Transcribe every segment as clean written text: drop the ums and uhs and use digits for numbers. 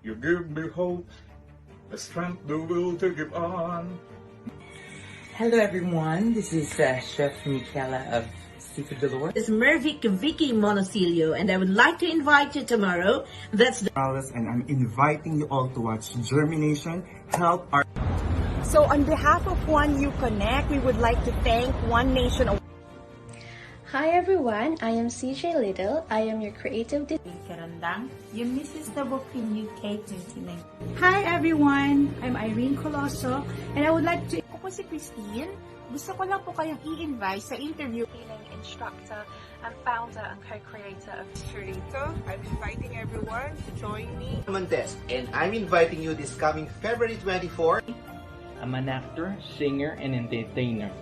You give me hope, the strength, the will to give on. Hello everyone, this is Chef Michaela of Seafood Galore. This is Mervic Vicky Monosilio, and I would like to invite you tomorrow. That's the and I'm inviting you all to watch JhermiNATION help our... So on behalf of One You Connect, we would like to thank One Nation. Hi everyone, I am CJ Little. I am your creative Karandang, yung Mrs. the Book in UK 29. Hi everyone, I'm Irene Coloso, and I would like to... Ako po si Christine. Gusto ko lang po kayong i-invite sa interview. Instructor and founder and co-creator of Churito. I'm inviting everyone to join me. Montes, and I'm inviting you this coming February 24. I'm an actor, singer, and entertainer.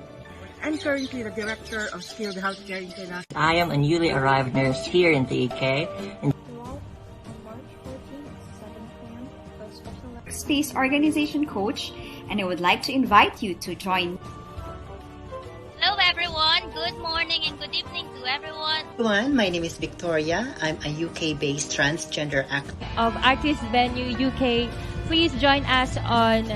I'm currently the Director of Skilled Healthcare International. I am a newly arrived nurse here in the UK. Space Organization Coach, and I would like to invite you to join. Hello everyone, good morning and good evening to everyone. Everyone, my name is Victoria. I'm a UK-based transgender actor. Of Artist Venue UK, please join us on...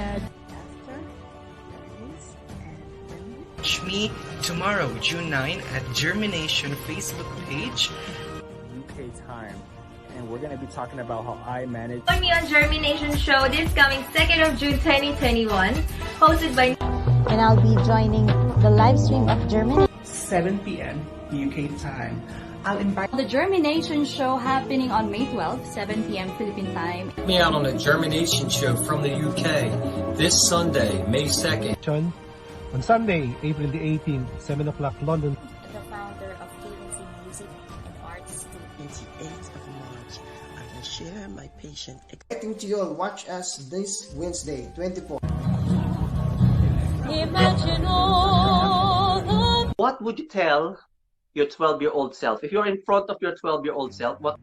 Watch me tomorrow, June 9 at JhermiNATION Facebook page. UK time. And we're going to be talking about how I manage. Join me on JhermiNATION show this coming 2nd of June 2021, hosted by... And I'll be joining the live stream of Germany. 7 p.m. UK time. I'll invite the JhermiNATION show happening on May 12, 7 p.m. Philippine time. Me out on the JhermiNATION show from the UK this Sunday, May 2nd. On Sunday, April the 18th, 7 o'clock London. The founder of Elegance Music and Arts. 28th of March, I will share my patient. Expecting to you all watch us this Wednesday, 24. Imagine all. What would you tell your 12-year-old self? If you're in front of your 12-year-old self, what?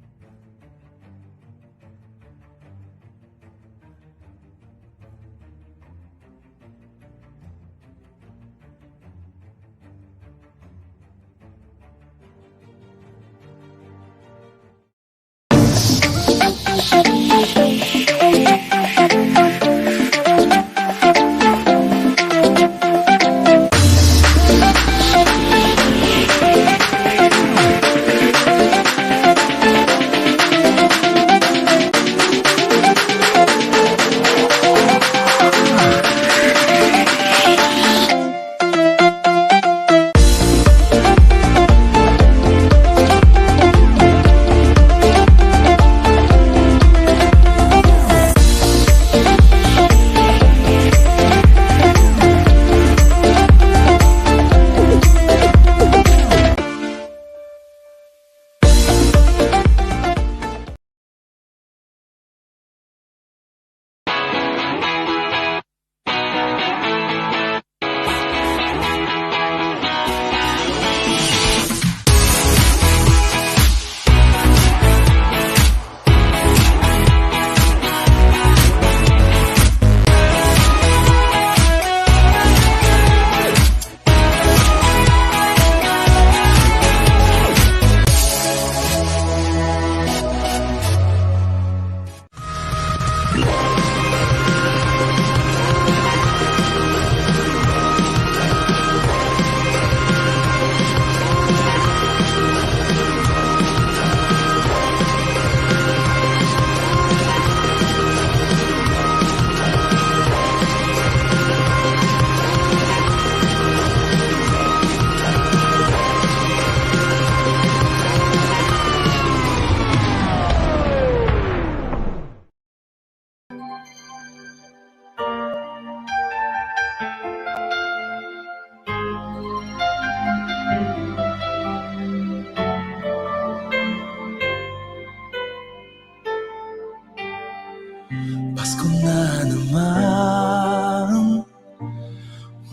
Pasko na naman,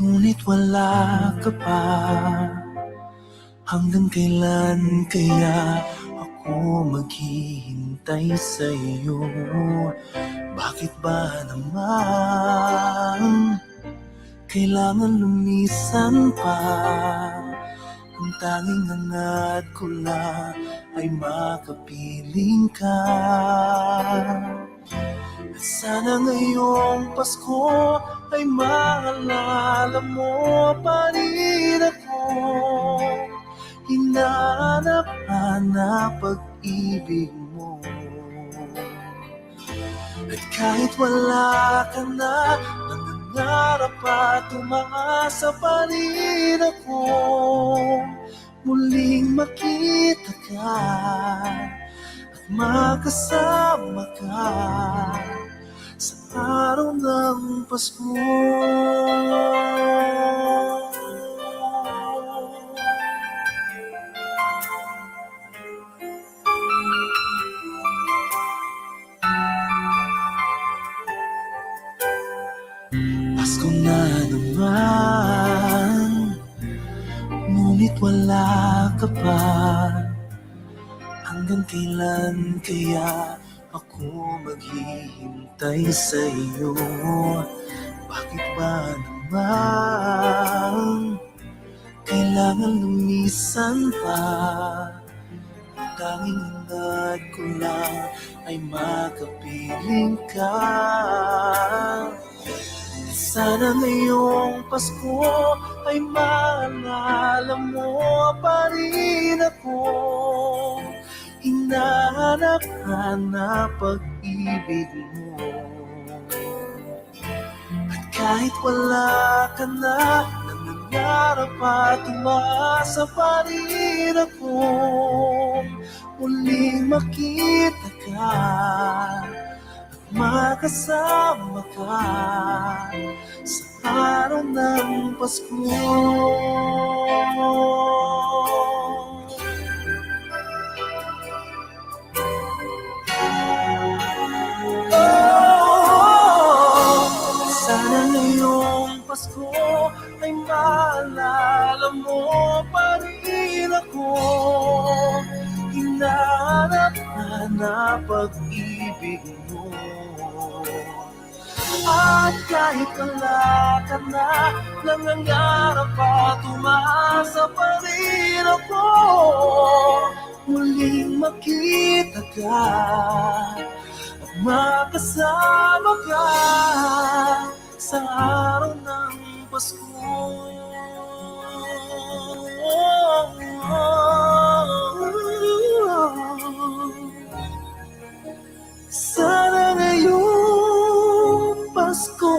ngunit wala ka pa. Hanggang kailan kaya ako maghihintay sa iyo? Bakit ba naman kailangan lumisan pa? Ang tanging hangad ko lang ay makapiling ka. At sana ngayong Pasko ay maalala mo pa rin ako. Hinahanap-hanap pag-ibig mo. At kahit wala ka na, nangangarap at umaasa pa rin ako. Muling makita ka at makasama ka sa araw ng Pasko. Pasko na naman, ngunit wala ka pa. Hanggang kailan kaya ako maghihintay sa iyo? Bakit ba naman kailangan lumisan pa? Ang tanging hangad ko lang ay makapiling ka. Sana ngayong Pasko ay maalala mo pa rin ako. Hinahanap-hanap pag-ibig mo. At kahit wala ka na, nangangarap at umaasa pa rin ako. Muling makita ka at makasama ka sa araw ng Pasko. Sana ngayong Pasko ay maalala mo pa rin ako. Hinahanap-hanap pag-ibig mo. At kahit wala ka na, nangangarap at umaasa pa rin ako. Muling makita ka at makasama ka sa araw ng Pasko. Sana ngayong Pasko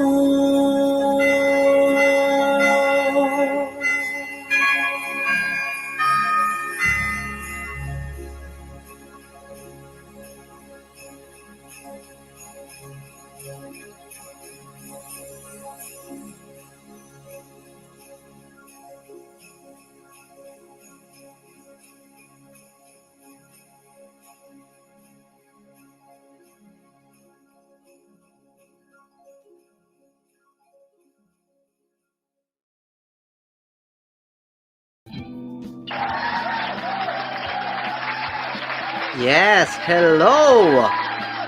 Yes, hello!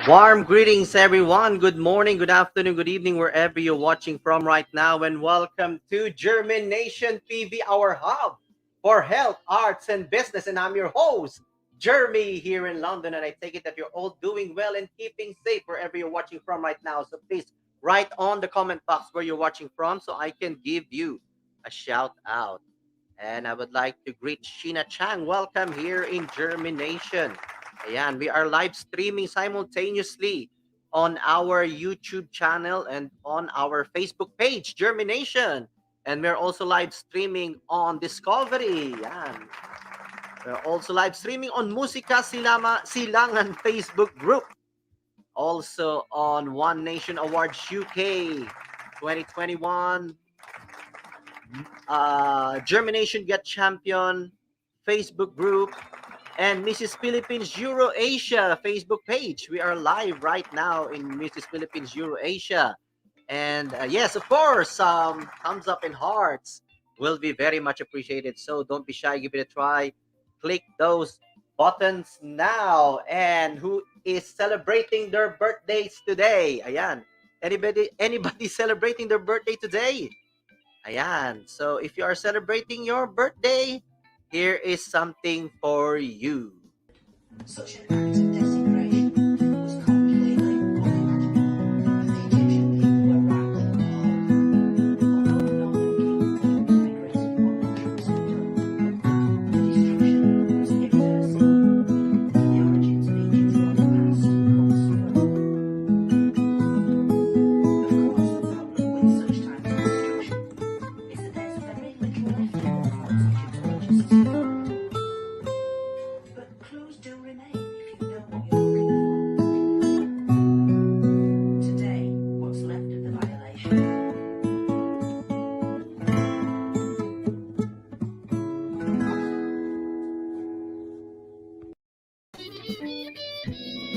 Warm greetings, everyone. Good morning, good afternoon, good evening, wherever you're watching from right now. And welcome to JhermiNATION TV, our hub for health, arts, and business. And I'm your host, Jeremy, here in London. And I take it that you're all doing well and keeping safe wherever you're watching from right now. So please write on the comment box where you're watching from so I can give you a shout out. And I would like to greet Sheena Chang. Welcome here in JhermiNATION. Ayan, we are live streaming simultaneously on our YouTube channel and on our Facebook page, JhermiNATION. And we're also live streaming on Discovery. Ayan. We're also live streaming on Musika Silangan Facebook group. Also on One Nation Awards UK 2021. JhermiNATION Get Champion Facebook group. And Mrs. Philippines EuroAsia Facebook page. We are live right now in Mrs. Philippines EuroAsia. And yes, of course, thumbs up and hearts will be very much appreciated. So don't be shy, give it a try. Click those buttons now. And who is celebrating their birthdays today? Ayan. Anybody celebrating their birthday today? Ayan. So if you are celebrating your birthday, here is something for you.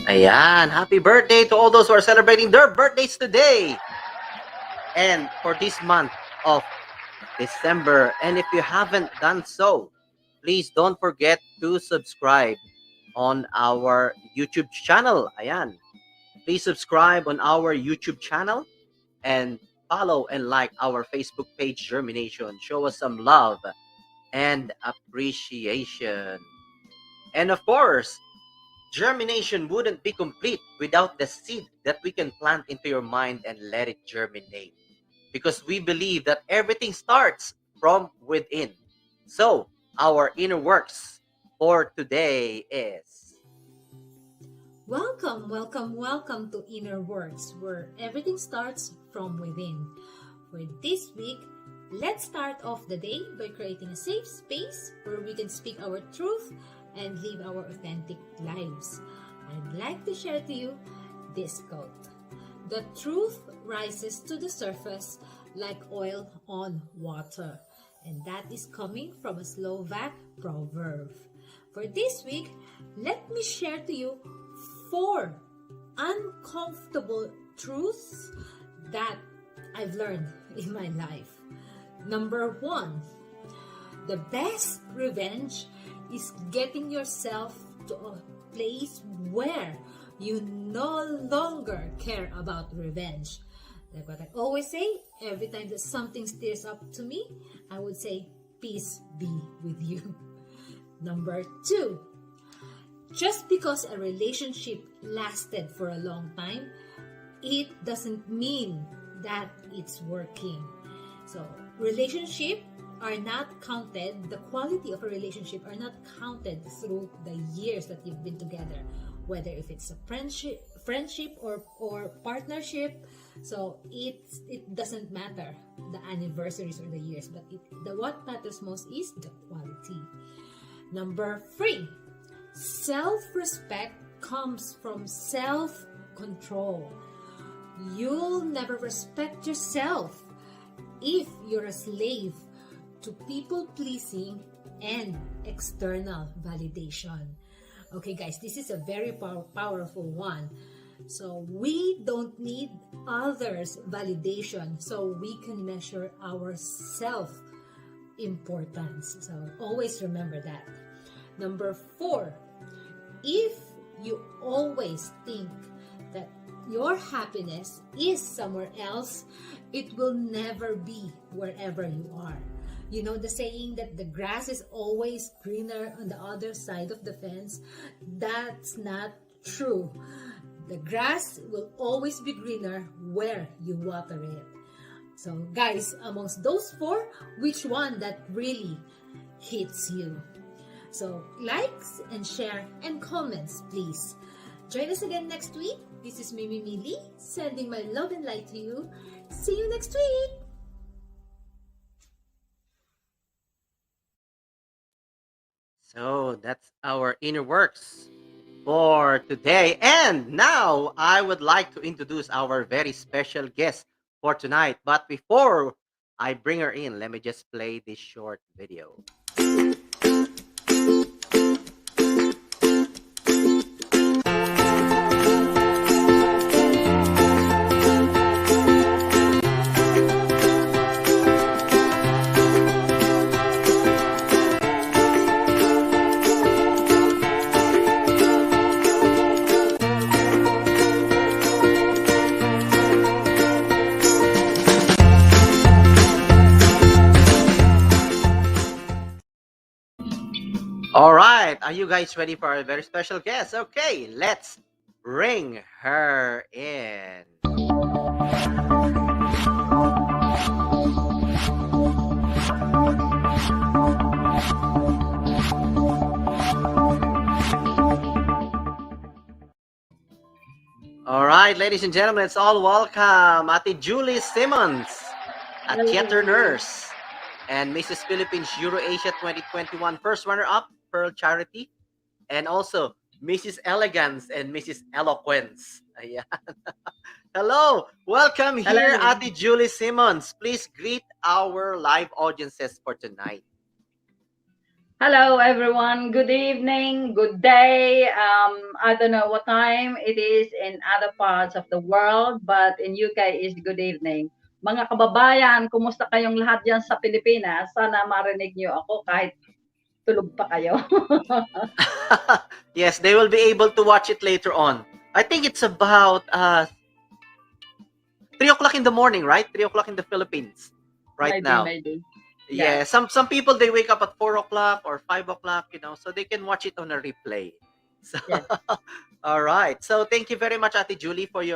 Ayan, happy birthday to all those who are celebrating their birthdays today. And for this month of December. And if you haven't done so, please don't forget to subscribe on our YouTube channel. Ayan. Please subscribe on our YouTube channel and follow and like our Facebook page, JhermiNATION. Show us some love and appreciation. And of course, germination wouldn't be complete without the seed that we can plant into your mind and let it germinate. Because we believe that everything starts from within. So, our inner works for today is... Welcome, welcome, welcome to Inner Works, where everything starts from within. For this week, let's start off the day by creating a safe space where we can speak our truth and live our authentic lives. I'd like to share to you this quote. The truth rises to the surface like oil on water. And that is coming from a Slovak proverb. For this week, let me share to you 4 uncomfortable truths that I've learned in my life. Number 1, the best revenge is getting yourself to a place where you no longer care about revenge. Like what I always say, every time that something stirs up to me, I would say, peace be with you. Number 2, just because a relationship lasted for a long time, it doesn't mean that it's working. So, relationship are not counted, the quality of a relationship are not counted through the years that you've been together, whether if it's a friendship or partnership. So it doesn't matter the anniversaries or the years, but what matters most is the quality. Number 3, self-respect comes from self-control. You'll never respect yourself if you're a slave to people-pleasing and external validation. Okay, guys, this is a very powerful one. So we don't need others' validation so we can measure our self-importance. So always remember that. Number 4, if you always think that your happiness is somewhere else, it will never be wherever you are. You know the saying that the grass is always greener on the other side of the fence? That's not true. The grass will always be greener where you water it. So guys, amongst those 4, which one that really hits you? So likes and share and comments, please. Join us again next week. This is Mimi Mili, sending my love and light to you. See you next week. So that's our inner works for today. And now I would like to introduce our very special guest for tonight. But before I bring her in, let me just play this short video. All right, are you guys ready for our very special guest? Okay, let's bring her in. All right, ladies and gentlemen, let's all welcome Ate Julie SIMONS, a theater nurse and Mrs. Philippines EuroAsia 2021 first runner-up Pearl Charity, and also Mrs. Elegance and Mrs. Eloquence. Ayan. Hello, welcome here, Ate Julie SIMONS. Please greet our live audiences for tonight. Hello, everyone. Good evening, good day. I don't know what time it is in other parts of the world, but in UK is good evening. Mga kababayan, kumusta kayong lahat dyan sa Pilipinas? Sana marinig niyo ako kahit tulog pa kayo. Yes, they will be able to watch it later on. I think it's about 3 o'clock in the morning, right? 3 o'clock in the Philippines right now. Maybe. Yeah, some people they wake up at 4 o'clock or 5 o'clock, so they can watch it on a replay. So, Yes. all right. So thank you very much, Ate Julie, for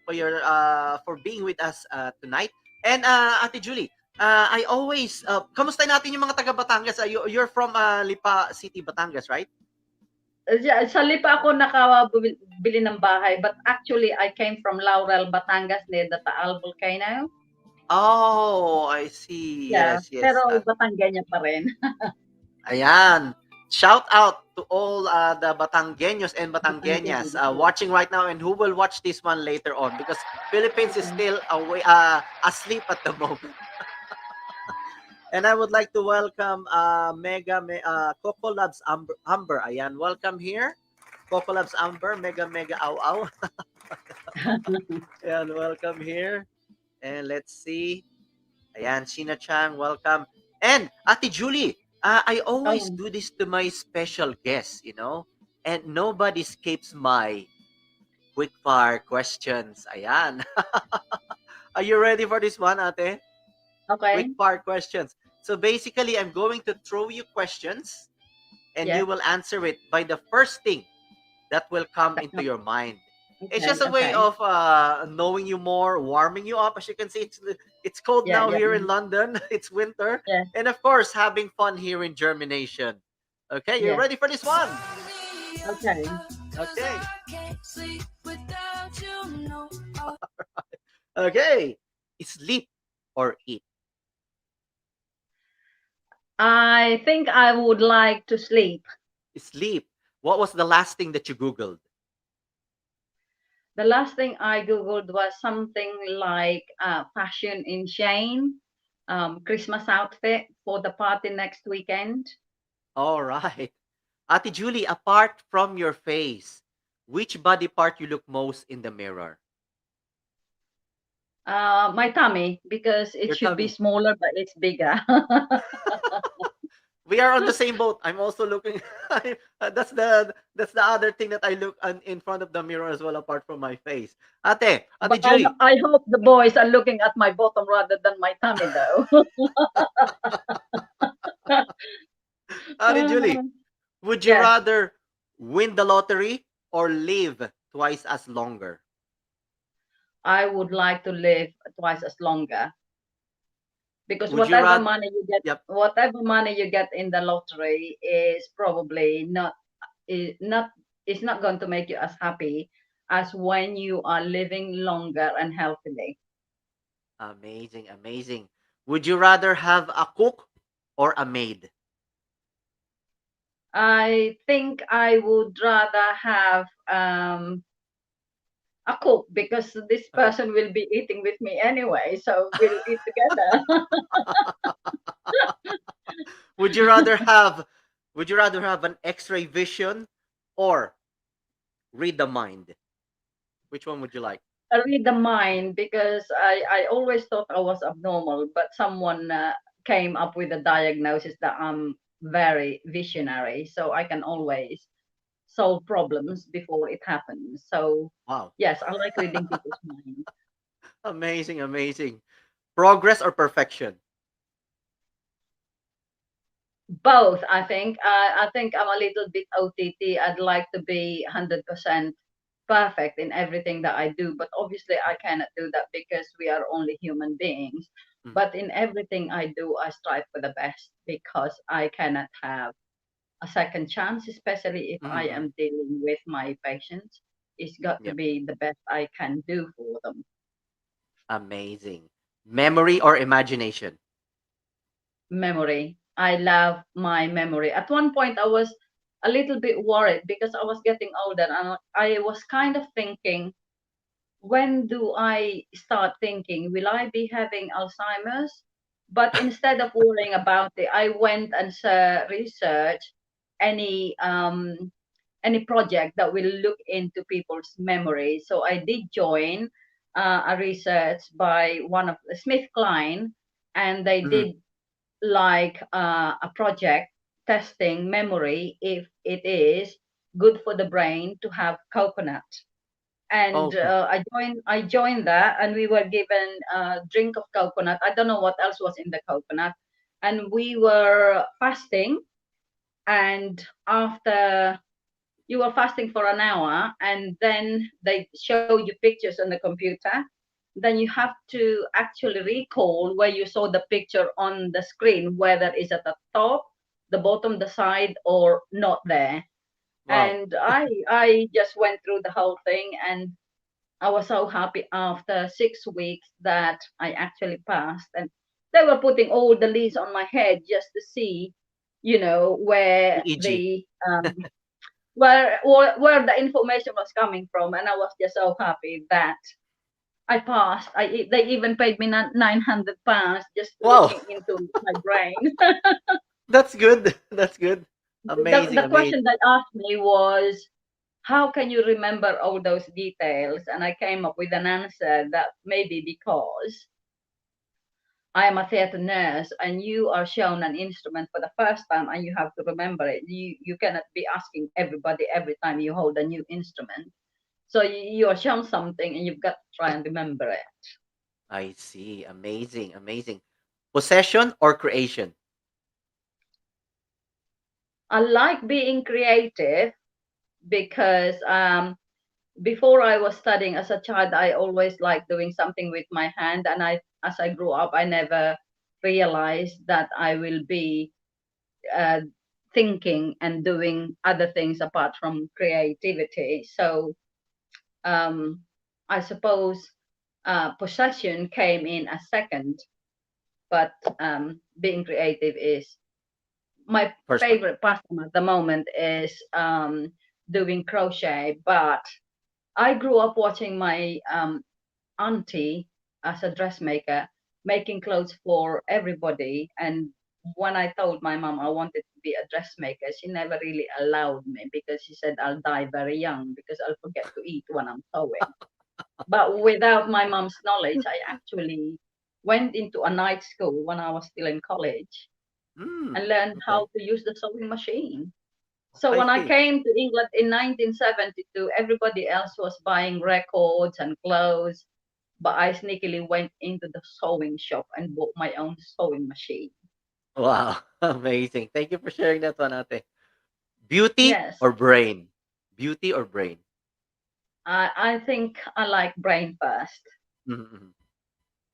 for being with us tonight. And Ate Julie, I always kamusta natin yung mga taga Batangas? You're from Lipa City, Batangas, right? Sa Lipa ako nakabili ng bahay, but actually I came from Laurel, Batangas near the Taal volcano. Oh, I see. Yeah, Yes, yes. pero Batangueña pa rin. Ayan. Shout out to all the Batangueños and Batangueñas watching right now and who will watch this one later on because Philippines is still asleep at the moment. And I would like to welcome Coco Loves Amber. Ayan, welcome here. Coco Loves Amber, mega aw aw. Ayan, welcome here. And let's see. Ayan, Sheena Chang, welcome. And Ate Julie, I always do this to my special guests, and nobody escapes my quick fire questions. Ayan. Are you ready for this one, Ate? Okay. Quick fire questions. So basically, I'm going to throw you questions and you will answer it by the first thing that will come into your mind. Okay, it's just a way of knowing you more, warming you up. As you can see, it's cold now here in London. It's winter. Yeah. And of course, having fun here in JhermiNATION. Okay, you ready for this one? Okay. Okay. Okay. Sleep or eat? I think I would like to sleep. Sleep. What was the last thing that you Googled? The last thing I Googled was something like fashion in Shane, Christmas outfit for the party next weekend. All right. Ate Julie, apart from your face, which body part you look most in the mirror? My tummy, because it should be smaller, but it's bigger. We are on the same boat. I'm also looking. That's the other thing that I look in front of the mirror as well, apart from my face. Ate Julie. I hope the boys are looking at my bottom rather than my tummy, though. Ate Julie, would you rather win the lottery or live twice as longer? I would like to live twice as longer. Because whatever money you get in the lottery is probably not going to make you as happy as when you are living longer and healthily. Amazing, amazing. Would you rather have a cook or a maid? I think I would rather have a cook because this person will be eating with me anyway, so we'll eat together. Would you rather have an X-ray vision or read the mind? Which one would you like? I read the mind because I always thought I was abnormal, but someone came up with a diagnosis that I'm very visionary, so I can always solve problems before it happens. So wow. Yes, I like reading people's minds. Amazing, amazing. Progress or perfection? Both, I think. I think I'm a little bit OTT. I'd like to be 100% perfect in everything that I do, but obviously I cannot do that because we are only human beings. But in everything I do, I strive for the best because I cannot have a second chance, especially if I am dealing with my patients. It's got to be the best I can do for them. Amazing. Memory or imagination? Memory. I love my memory. At one point, I was a little bit worried because I was getting older and I was kind of thinking, when do I start thinking, will I be having Alzheimer's? But instead of worrying about it, I went and researched any project that will look into people's memory. So I did join a research by one of the Smith Klein, and they did like a project testing memory if it is good for the brain to have coconut. And Okay. I joined that, and we were given a drink of coconut. I don't know what else was in the coconut, and we were fasting. And after you were fasting for an hour, and then they showed you pictures on the computer, then you have to actually recall where you saw the picture on the screen, whether it's at the top, the bottom, the side, or not there. Wow. And I just went through the whole thing, and I was so happy after 6 weeks that I actually passed. And they were putting all the leaves on my head just to see, where EEG. the where the information was coming from. And I was just so happy that I passed. They even paid me £900 just Wow. looking into my brain. That's good. That's good. the Amazing, the question amazing. they asked me was, how can you remember all those details? And I came up with an answer that maybe because I am a theater nurse and you are shown an instrument for the first time and you have to remember it. You cannot be asking everybody every time you hold a new instrument. So you are shown something and you've got to try and remember it. I see. Amazing, amazing. Possession or creation? I like being creative because before I was studying as a child, I always liked doing something with my hand. And as I grew up, I never realized that I will be thinking and doing other things apart from creativity. So I suppose possession came in a second, but being creative is my First one. favorite pastime at the moment is doing crochet. But I grew up watching my auntie as a dressmaker making clothes for everybody. And when I told my mom I wanted to be a dressmaker, she never really allowed me because she said I'll die very young because I'll forget to eat when I'm sewing. But without my mom's knowledge, I actually went into a night school when I was still in college and learned Okay. how to use the sewing machine. So I when I see. came to England in 1972, everybody else was buying records and clothes, but I sneakily went into the sewing shop and bought my own sewing machine. Wow. Amazing. Thank you for sharing that one, ate. Beauty Yes, or brain? Beauty or brain? I think I like brain first. Mhm.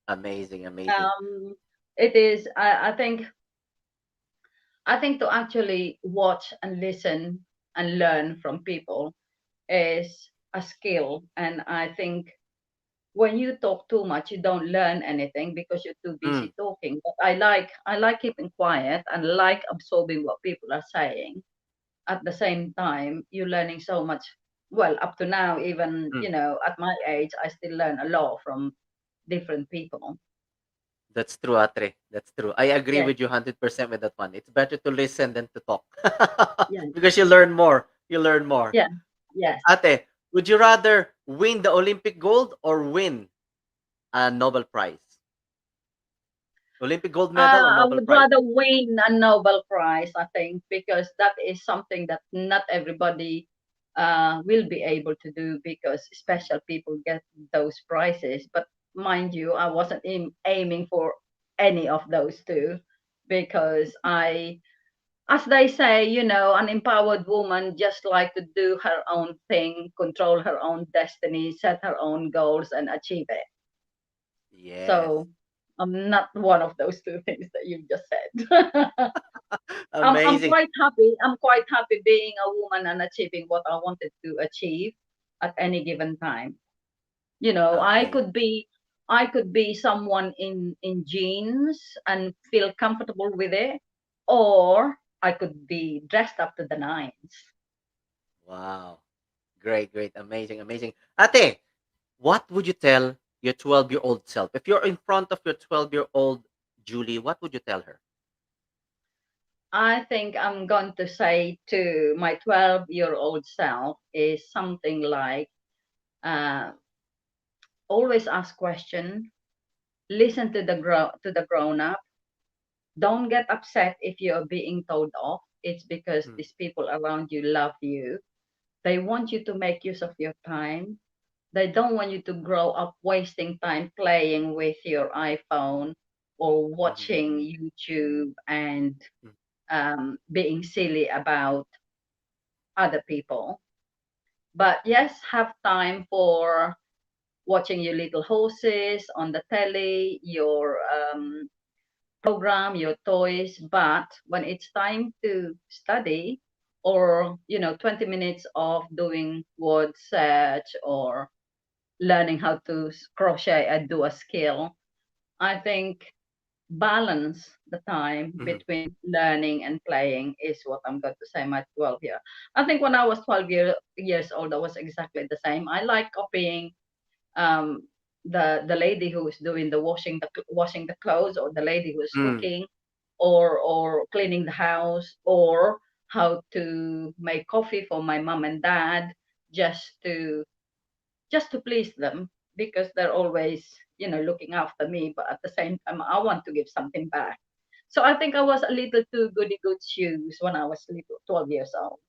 Amazing, amazing. Um, it is. I think to actually watch and listen and learn from people is a skill, and I think when you talk too much, you don't learn anything because you're too Mm. busy talking. But I like keeping quiet and like absorbing what people are saying. At the same time, you're learning so much. Well, up to now, even Mm. at my age, I still learn a lot from different people. That's true, ate. That's true. I agree Yes, with you 100% with that one. It's better to listen than to talk. yes, Because you learn more. You learn more. yeah, yes. Ate, would you rather win the Olympic gold or win a Nobel Prize? Olympic gold medal or I Nobel would Prize? rather win a Nobel Prize, I think, because that is something that not everybody will be able to do because special people get those prizes. But mind you, I wasn't aiming for any of those two because as they say, an empowered woman just like to do her own thing, control her own destiny, set her own goals, and achieve it. Yes. So I'm not one of those two things that you just said. I'm Amazing. quite happy. I'm quite happy being a woman and achieving what I wanted to achieve at any given time. I Amazing. could be someone in jeans and feel comfortable with it, or I could be dressed up to the nines. Wow. Great, great. Amazing, amazing. Ate, what would you tell your 12-year-old self? If you're in front of your 12-year-old Julie, what would you tell her? I think I'm going to say to my 12-year-old self is something like, uh, always ask question, listen to the grown up. Don't get upset if you're being told off. It's because these people around you love you. They want you to make use of your time. They don't want you to grow up wasting time playing with your iPhone or watching YouTube and being silly about other people. But yes, have time for watching your little horses on the telly, your program, your toys. But when it's time to study, or 20 minutes of doing word search or learning how to crochet and do a skill, I think balance the time between learning and playing is what I'm going to say my 12 year. I think when I was 12 years old, I was exactly the same. I like copying um, the lady who is doing the washing the clothes, or the lady who is cooking, or cleaning the house, or how to make coffee for my mom and dad, just to please them, because they're always looking after me, but at the same time I want to give something back. So I think I was a little too goody good shoes when I was little 12 years old.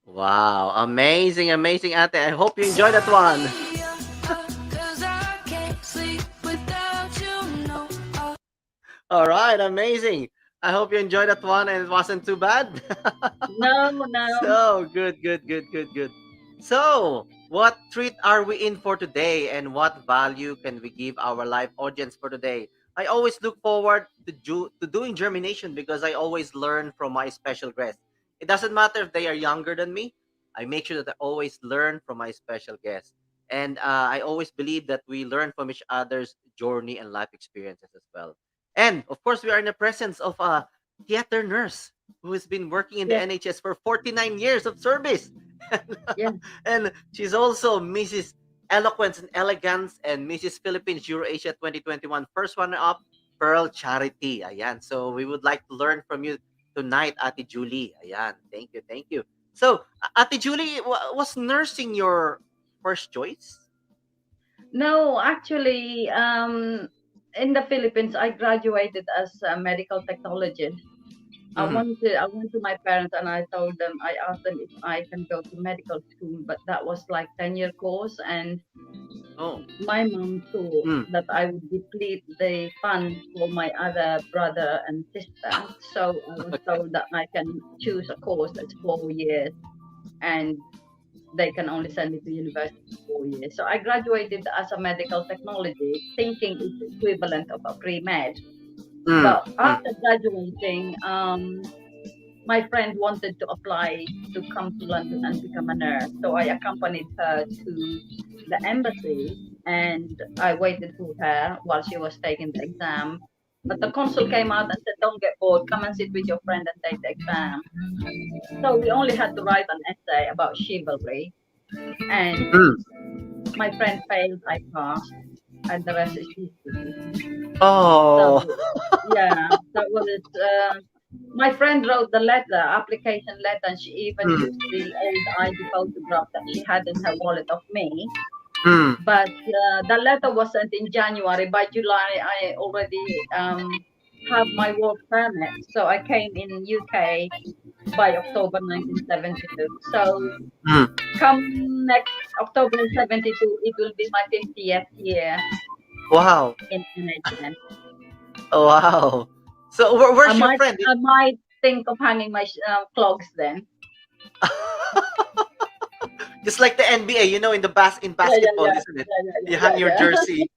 Wow, amazing, amazing, Ate. I hope you enjoy that one. All right, amazing. I hope you enjoyed that one and it wasn't too bad. No. So good. So, what treat are we in for today, and what value can we give our live audience for today? I always look forward to doing germination because I always learn from my special guests. It doesn't matter if they are younger than me. I make sure that I always learn from my special guests. And I always believe that we learn from each other's journey and life experiences as well. And of course, we are in the presence of a theater nurse who has been working in the NHS for 49 years of service. And she's also Mrs. Eloquence and Elegance and Mrs. Philippines EuroAsia 2021 first runner-up Pearl Charity. Ayan. So we would like to learn from you tonight, Ate Julie. Ayan. Thank you. So, Ate Julie, was nursing your first choice? No, actually, in the Philippines, I graduated as a medical technologist. I went to my parents and I told them, I asked them if I can go to medical school, but that was like 10-year course, and my mom thought that I would deplete the funds for my other brother and sister. So I was told that I can choose a course that's 4 years, and they can only send me to university for 4 years. So I graduated as a medical technology, thinking it's equivalent of a pre-med. But after graduating, my friend wanted to apply to come to London and become a nurse. So I accompanied her to the embassy and I waited for her while she was taking the exam. But the consul came out and said, "Don't get bored, come and sit with your friend and take the exam." So we only had to write an essay about chivalry. And my friend failed, I passed, and the rest is history. Oh. So, yeah, that was my friend wrote the application letter, and she even used the old ID photograph that she had in her wallet of me. But the letter was sent in January. By July, I already have my work permit. So I came in UK by October 1972. So come next October 72, it will be my 50th year. Wow. In NHS. Oh, wow. So where's your friend? I might think of hanging my clogs then. Just like the NBA, in basketball, isn't it? You hang your jersey.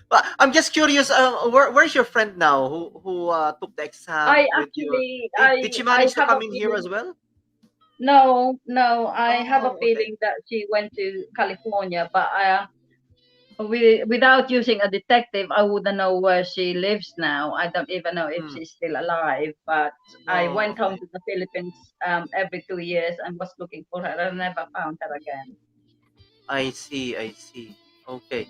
But I'm just curious. Where's your friend now? Who took the exam? Did she manage to come in here as well? No. I have a feeling that she went to California, but without using a detective, I wouldn't know where she lives now. I don't even know if she's still alive. But I went home to the Philippines every 2 years and was looking for her. I never found her again. I see. Okay.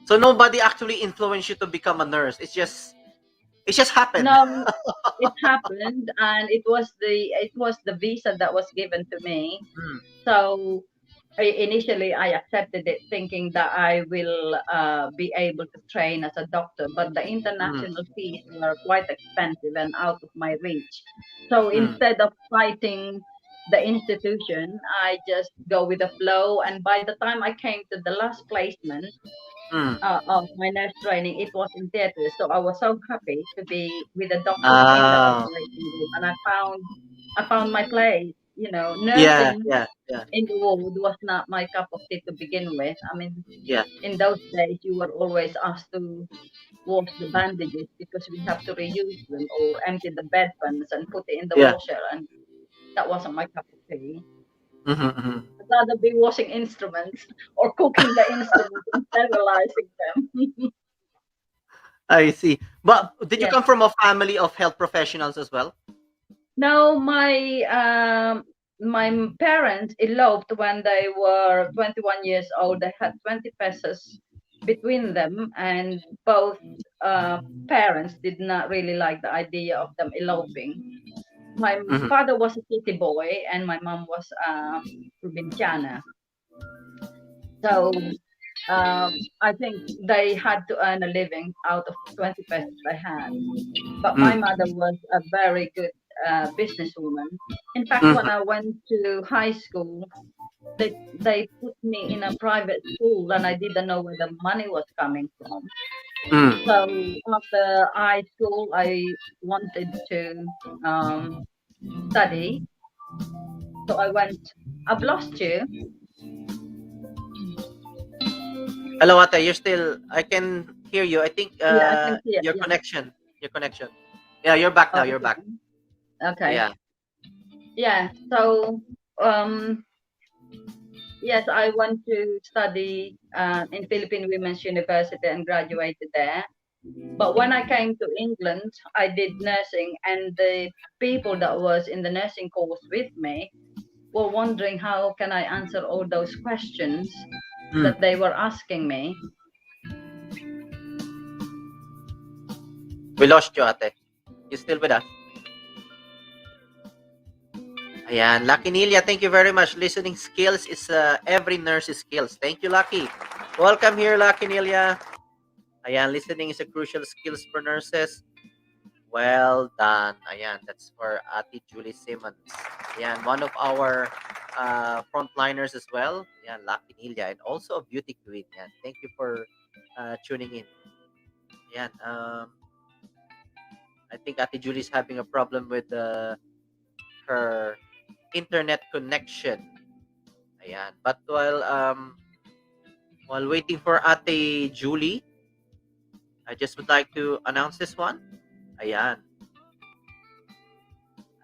So nobody actually influenced you to become a nurse. It just happened. No, it happened, and it was the visa that was given to me. So initially I accepted it thinking that I will be able to train as a doctor, but the international fees were quite expensive and out of my reach. So instead of fighting the institution, I just go with the flow. And by the time I came to the last placement of my nurse training, it was in theater. So I was so happy to be with the doctors in the operating room, and I found my place. You know, Yeah, nursing yeah. in the ward was not my cup of tea to begin with. I mean, Yeah. in those days, you were always asked to wash the bandages because we have to reuse them, or empty the bed pans and put it in the Yeah. washer, and that wasn't my cup of tea. Mm-hmm. I'd rather be washing instruments or cooking the instruments and sterilizing them. I see. But did you Yeah. come from a family of health professionals as well? No, my parents eloped when they were 21 years old. They had 20 pesos between them, and both parents did not really like the idea of them eloping. My father was a city boy, and my mom was provinciana. So I think they had to earn a living out of 20 pesos they had. But my mother was a very good businesswoman. In fact, when I went to high school, they put me in a private school, and I didn't know where the money was coming from. So after high school, I wanted to study. So I went. I've lost you. Hello, Ate. You're still. I can hear you. I think Yeah, I can see it. your Yeah. connection. Your connection. Yeah, you're back now. You're back. Okay. Yeah. Yeah. So yes, I went to study in Philippine Women's University and graduated there. But when I came to England, I did nursing, and the people that was in the nursing course with me were wondering how can I answer all those questions that they were asking me. We lost you, Ate. You still with us? Ayan, Lucky Nilia, thank you very much. Listening skills is every nurse's skills. Thank you, Lucky. Welcome here, Lucky Nilia. Ayan, listening is a crucial skills for nurses. Well done. Ayan, that's for Ate Julie Simons. Ayan, one of our frontliners as well. Ayan, Lucky Nilia, and also a beauty queen. Ayan, thank you for tuning in. Ayan, I think Ate Julie's having a problem with her internet connection. Ayan. But while waiting for Ate Julie, I just would like to announce this one. Ayan.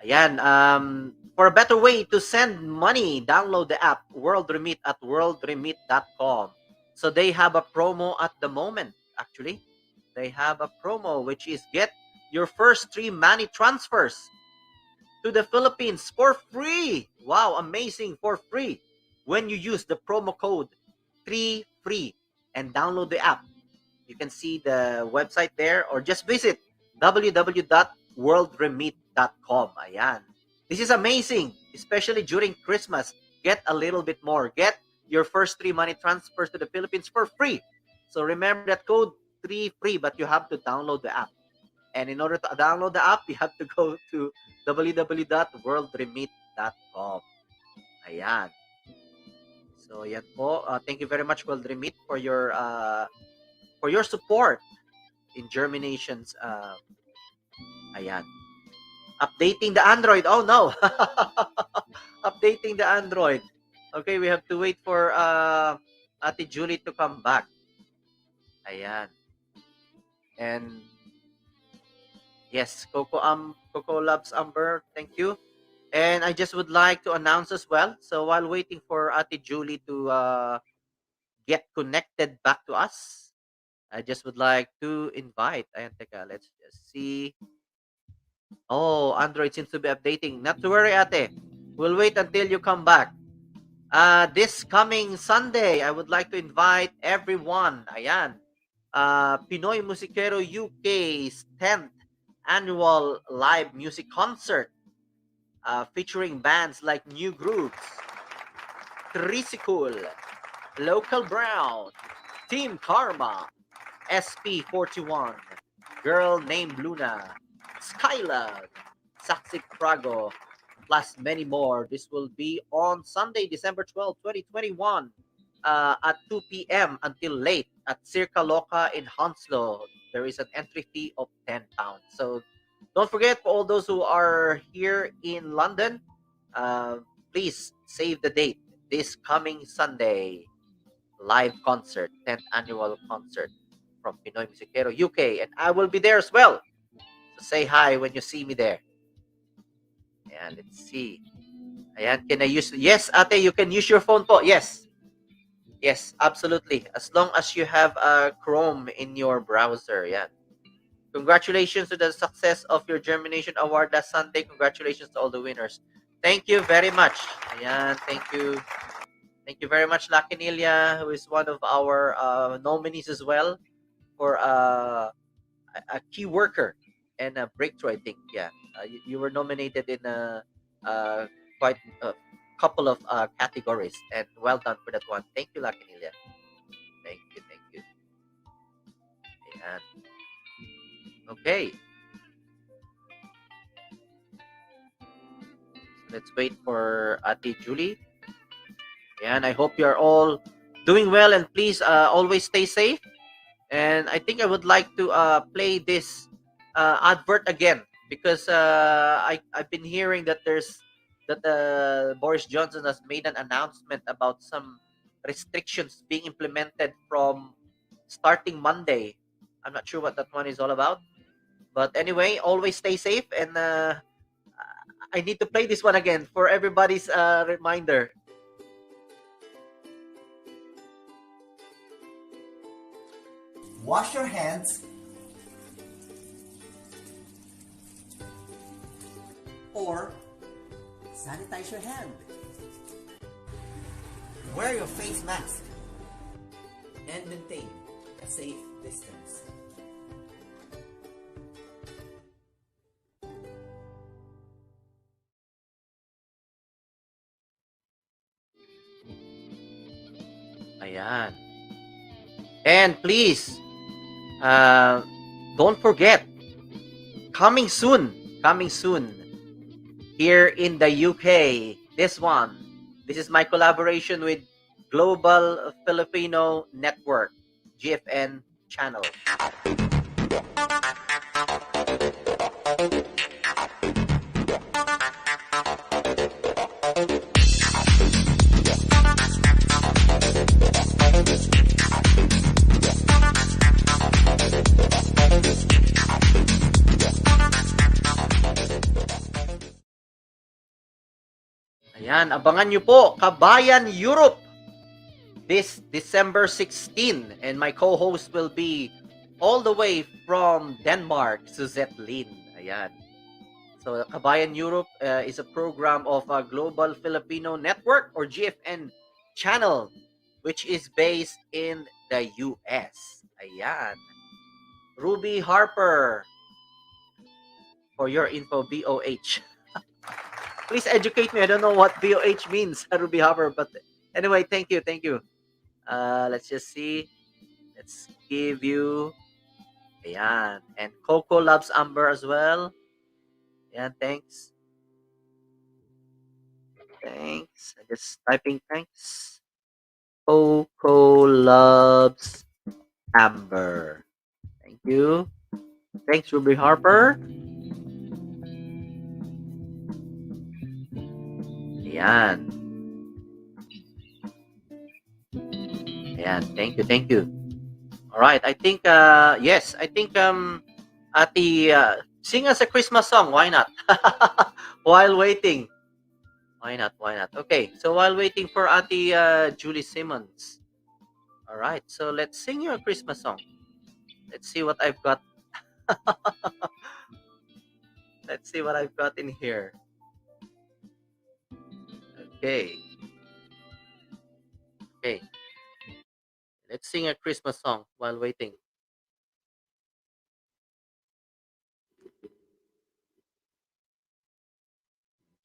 Ayan. For a better way to send money, download the app World Remit at worldremit.com. So they have a promo at the moment, actually. They have a promo which is get your first 3 money transfers to the Philippines for free. Wow, amazing, for free. When you use the promo code 3FREE and download the app. You can see the website there, or just visit www.worldremit.com. Ayan. This is amazing, especially during Christmas. Get a little bit more. Get your first 3 money transfers to the Philippines for free. So remember that code 3FREE, but you have to download the app. And in order to download the app, you have to go to www.worldremit.com. Ayan. So yan po. Thank you very much, World Remit, for your support in JhermiNATION's ayan. Updating the Android. Oh no. Updating the Android. Okay, we have to wait for Ate Julie to come back. Ayan. And yes, Coco Loves Amber, thank you. And I just would like to announce as well. So while waiting for Ate Julie to get connected back to us, I just would like to invite. Ayan, teka, let's just see. Oh, Android seems to be updating. Not to worry, Ate. We'll wait until you come back. This coming Sunday, I would like to invite everyone. Ayan. Pinoy Musikero UK's 10th annual live music concert featuring bands like New Groups, Tricycle, Local Brown, Team Karma, SP41, Girl Named Luna, Skylab, Saksik Prago, plus many more. This will be on Sunday, December 12, 2021, at 2 p.m. until late at Circa Loca in Hounslow. There is an entry fee of £10. So don't forget, for all those who are here in London, uh, please save the date. This coming Sunday, live concert, 10th annual concert from Pinoy Musikero UK, and I will be there as well. So say hi when you see me there. And let's see. Ayan, can I use? Yes, ate, you can use your phone po. Yes. Yes, absolutely. As long as you have Chrome in your browser. Yeah. Congratulations to the success of your Germination Award last Sunday. Congratulations to all the winners. Thank you very much. Ayan, thank you. Thank you very much, Lucky Nilia, who is one of our nominees as well for a key worker and a breakthrough, I think. Yeah. You were nominated in quite a couple of categories, and well done for that one. Thank you, Lucky Nilia. Thank you, thank you. Ayan. Okay. Let's wait for Ate Julie. And I hope you're all doing well, and please always stay safe. And I think I would like to play this advert again because I've been hearing that Boris Johnson has made an announcement about some restrictions being implemented from starting Monday. I'm not sure what that one is all about, but anyway, always stay safe, and I need to play this one again for everybody's reminder. Wash your hands or sanitize your hand. Wear your face mask and maintain a safe distance. Ayan. And please, don't forget, coming soon, here in the UK, this is my collaboration with Global Filipino Network, GFN channel. Ayan, abangan nyo po, Kabayan Europe, this December 16. And my co-host will be all the way from Denmark, Suzette Lin. Ayan. So, Kabayan Europe is a program of a Global Filipino Network, or GFN channel, which is based in the US. Ayan. Ruby Harper, for your info, BOH. Please educate me. I don't know what BOH means, Ruby Harper. But anyway, thank you. Let's just see. Let's give you. Ayan. And Coco loves Amber as well. Ayan, thanks. Thanks. I'm just typing thanks. Coco loves Amber. Thank you. Thanks, Ruby Harper. Ayan. Ayan, thank you. All right, I think yes, I think Ati sing us a Christmas song, why not? While waiting. Why not? Okay, so while waiting for Ati Julie Simons. All right, so let's sing you a Christmas song. Let's see what I've got. Let's see what I've got in here. Okay. Let's sing a Christmas song while waiting.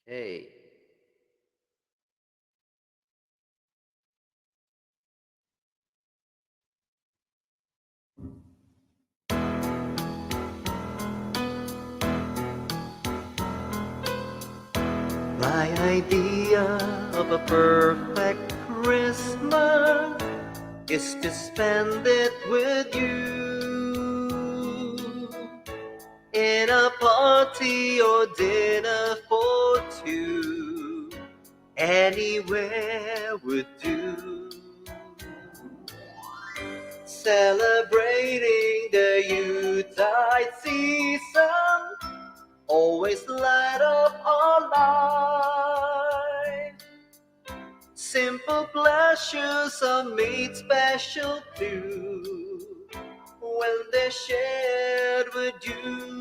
Hey. My idea of a perfect Christmas is to spend it with you in a party or dinner for two. Anywhere would do. Celebrating the Yuletide season, always light up our lives. Simple pleasures are made special too when they're shared with you.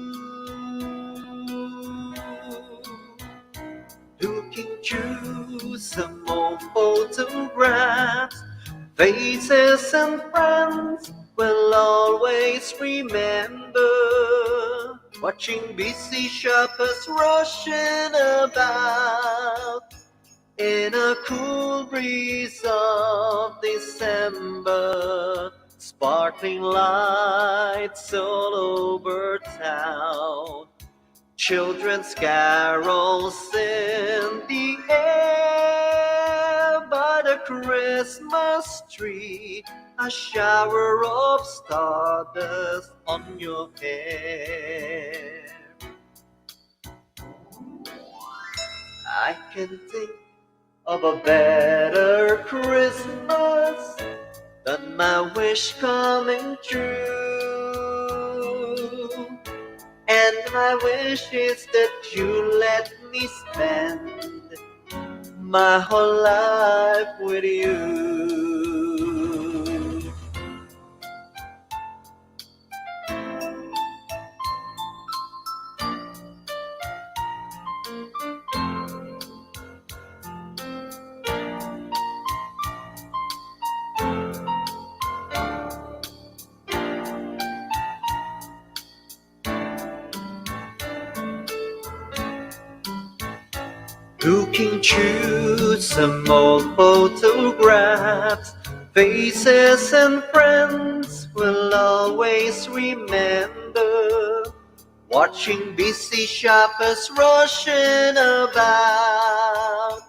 Looking through some old photographs, faces and friends will always remember. Watching busy shoppers rushing about in a cool breeze of December. Sparkling lights all over town. Children's carols in the air. By the Christmas tree, a shower of stardust on your hair. I can think of a better Christmas than my wish coming true. And my wish is that you let me spend my whole life with you. Looking through some old photographs, faces and friends will always remember. Watching busy shoppers rushing about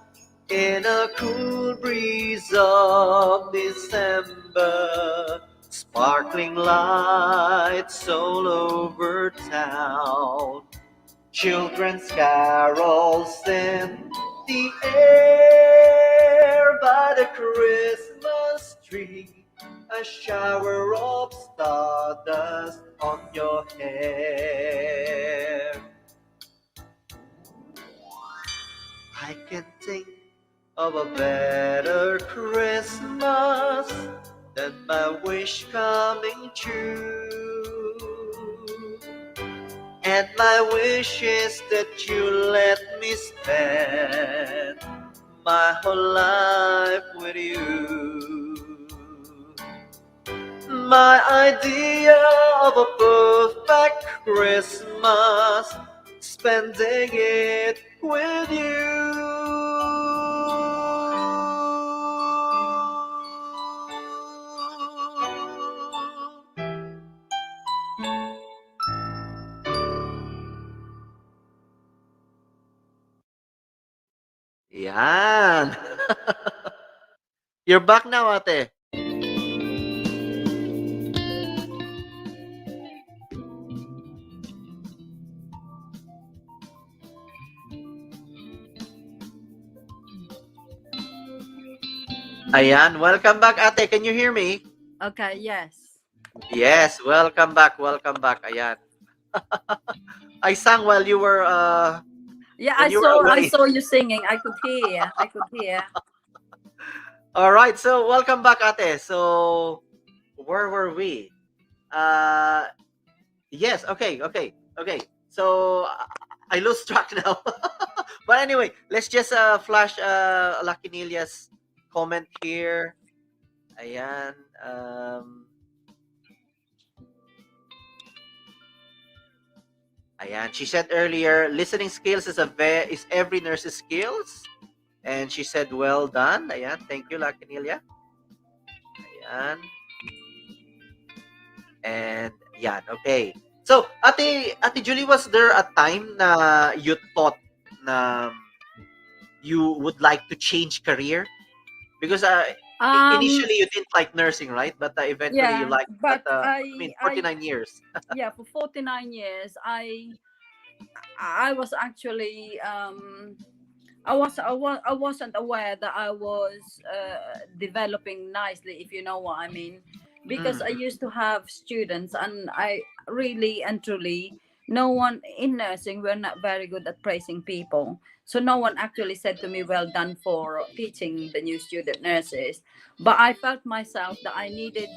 in a cool breeze of December. Sparkling lights all over town. Children's carols in the air. By the Christmas tree, a shower of stardust on your hair. I can think of a better Christmas than my wish coming true. And my wish is that you let me spend my whole life with you. My idea of a perfect Christmas, spending it with you. Yan. You're back now, ate. Ayan, welcome back, ate. Can you hear me? Okay, yes. Yes, welcome back, welcome back. Ayan. I sang while you were Yeah, when I you were saw away. you singing. I could hear. All right, so welcome back, ate. So where were we? Yes, okay. So I lose track now. But anyway, let's just flash Lucky Nilia's comment here. Ayan. Ayan. She said earlier, listening skills is every nurse's skills. And she said, well done. Ayan. Thank you, Lucky Nelia. Ayan. And yan, okay. So, Ate Julie, was there a time na you thought na you would like to change career? Because initially you didn't like nursing, right? But eventually you Yeah, liked. but I mean, 49 years. yeah, for 49 years, I was actually I wasn't aware that I was developing nicely, if you know what I mean, because I used to have students, and I really and truly, no one in nursing were not very good at praising people. So no one actually said to me, "Well done for teaching the new student nurses." But I felt myself that I needed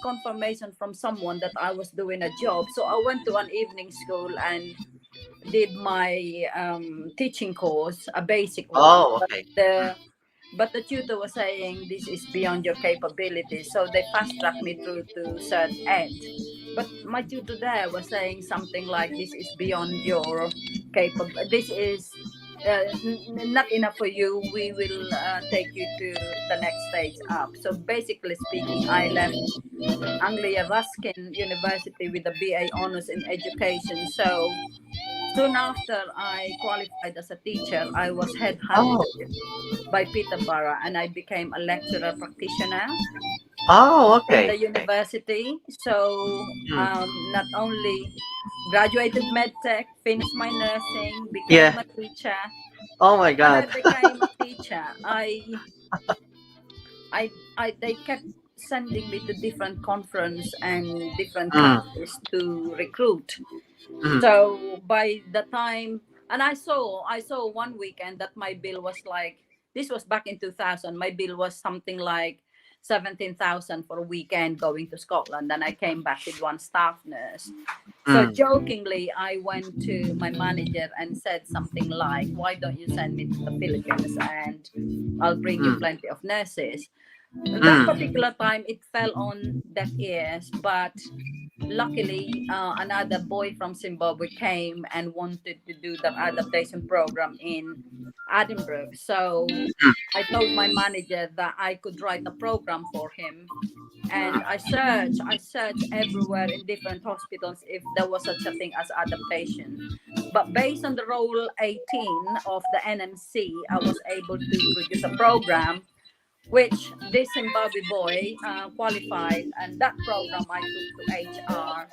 confirmation from someone that I was doing a job. So I went to an evening school and did my teaching course, a basic one. Oh, okay. But the tutor was saying this is beyond your capabilities, so they fast tracked me through to Cert Ed. But my tutor there was saying something like, "This is beyond your This is not enough for you. We will take you to the next stage up." So basically speaking, I left Anglia Ruskin University with a BA honors in education. So soon after I qualified as a teacher, I was headhunted by Peterborough, and I became a lecturer practitioner in the university. So not only graduated medtech, finished my nursing, became a teacher. Oh my God! When I became a teacher, they kept sending me to different conference and different countries to recruit. So by the time, and I saw one weekend that my bill was like, this was back in 2000, my bill was something like 17,000 for a weekend going to Scotland, and I came back with one staff nurse. So jokingly, I went to my manager and said something like, "Why don't you send me to the Philippines and I'll bring you plenty of nurses?" That particular time, it fell on deaf ears, but luckily, another boy from Zimbabwe came and wanted to do the adaptation program in Edinburgh. So I told my manager that I could write a program for him. And I searched everywhere in different hospitals if there was such a thing as adaptation. But based on the Rule 18 of the NMC, I was able to produce a program which this Zimbabwe boy qualified, and that program I took to HR.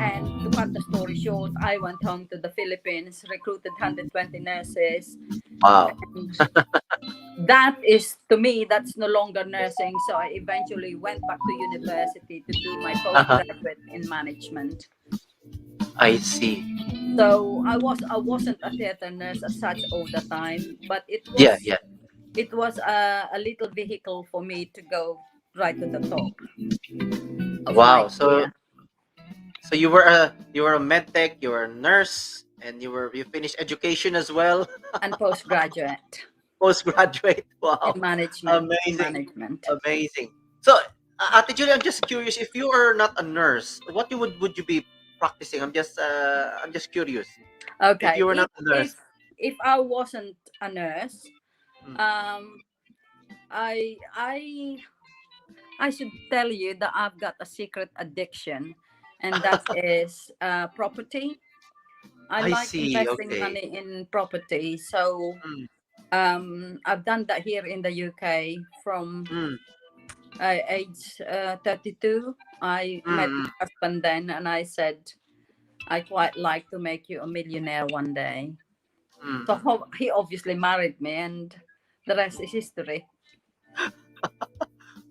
And to cut the story short, I went home to the Philippines, recruited 120 nurses. Wow. That is, to me, that's no longer nursing. So I eventually went back to university to do my postgraduate in management. I see. So I wasn't a theater nurse as such all the time, but it was it was a little vehicle for me to go right to the top. Wow. So you were a med tech, you were a nurse, and you finished education as well. And postgraduate. Postgraduate. Wow. In management. Amazing. Amazing. So, Ate Julie, I'm just curious, if you are not a nurse, what would you be practicing? I'm just curious. Okay. If you were not a nurse. If I wasn't a nurse, I should tell you that I've got a secret addiction, and that is property. I like investing money in property. So I've done that here in the UK from age 32. I met my husband then, and I said, "I quite like to make you a millionaire one day." So he obviously married me, and the rest is history.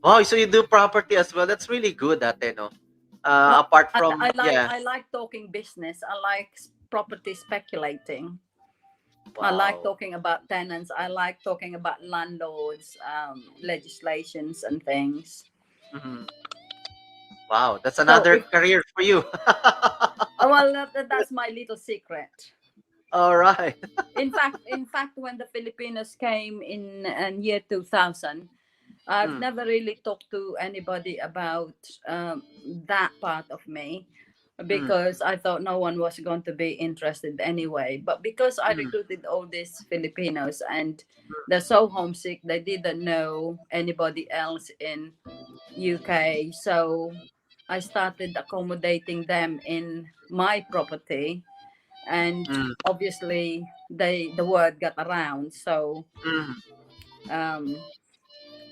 Wow, so you do property as well. That's really good, Ate, no? Apart from I like talking business. I like property speculating. Wow. I like talking about tenants. I like talking about landlords, legislations and things. Wow, that's another career for you. Well, that's my little secret. All right. In fact, when the Filipinos came in year 2000, I've never really talked to anybody about that part of me. because I thought no one was going to be interested anyway. But because I recruited all these Filipinos and they're so homesick, they didn't know anybody else in UK. So I started accommodating them in my property, and obviously the word got around. So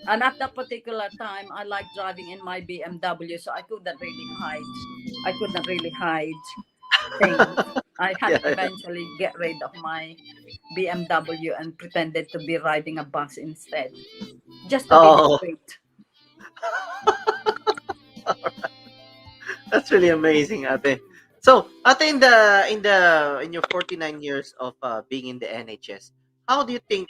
and at that particular time, I like driving in my BMW, so I couldn't really hide. I couldn't really hide things. I had to eventually get rid of my BMW and pretended to be riding a bus instead, just to be discreet. That's really amazing, Ate. So, Ate, in your 49 years of being in the NHS, how do you think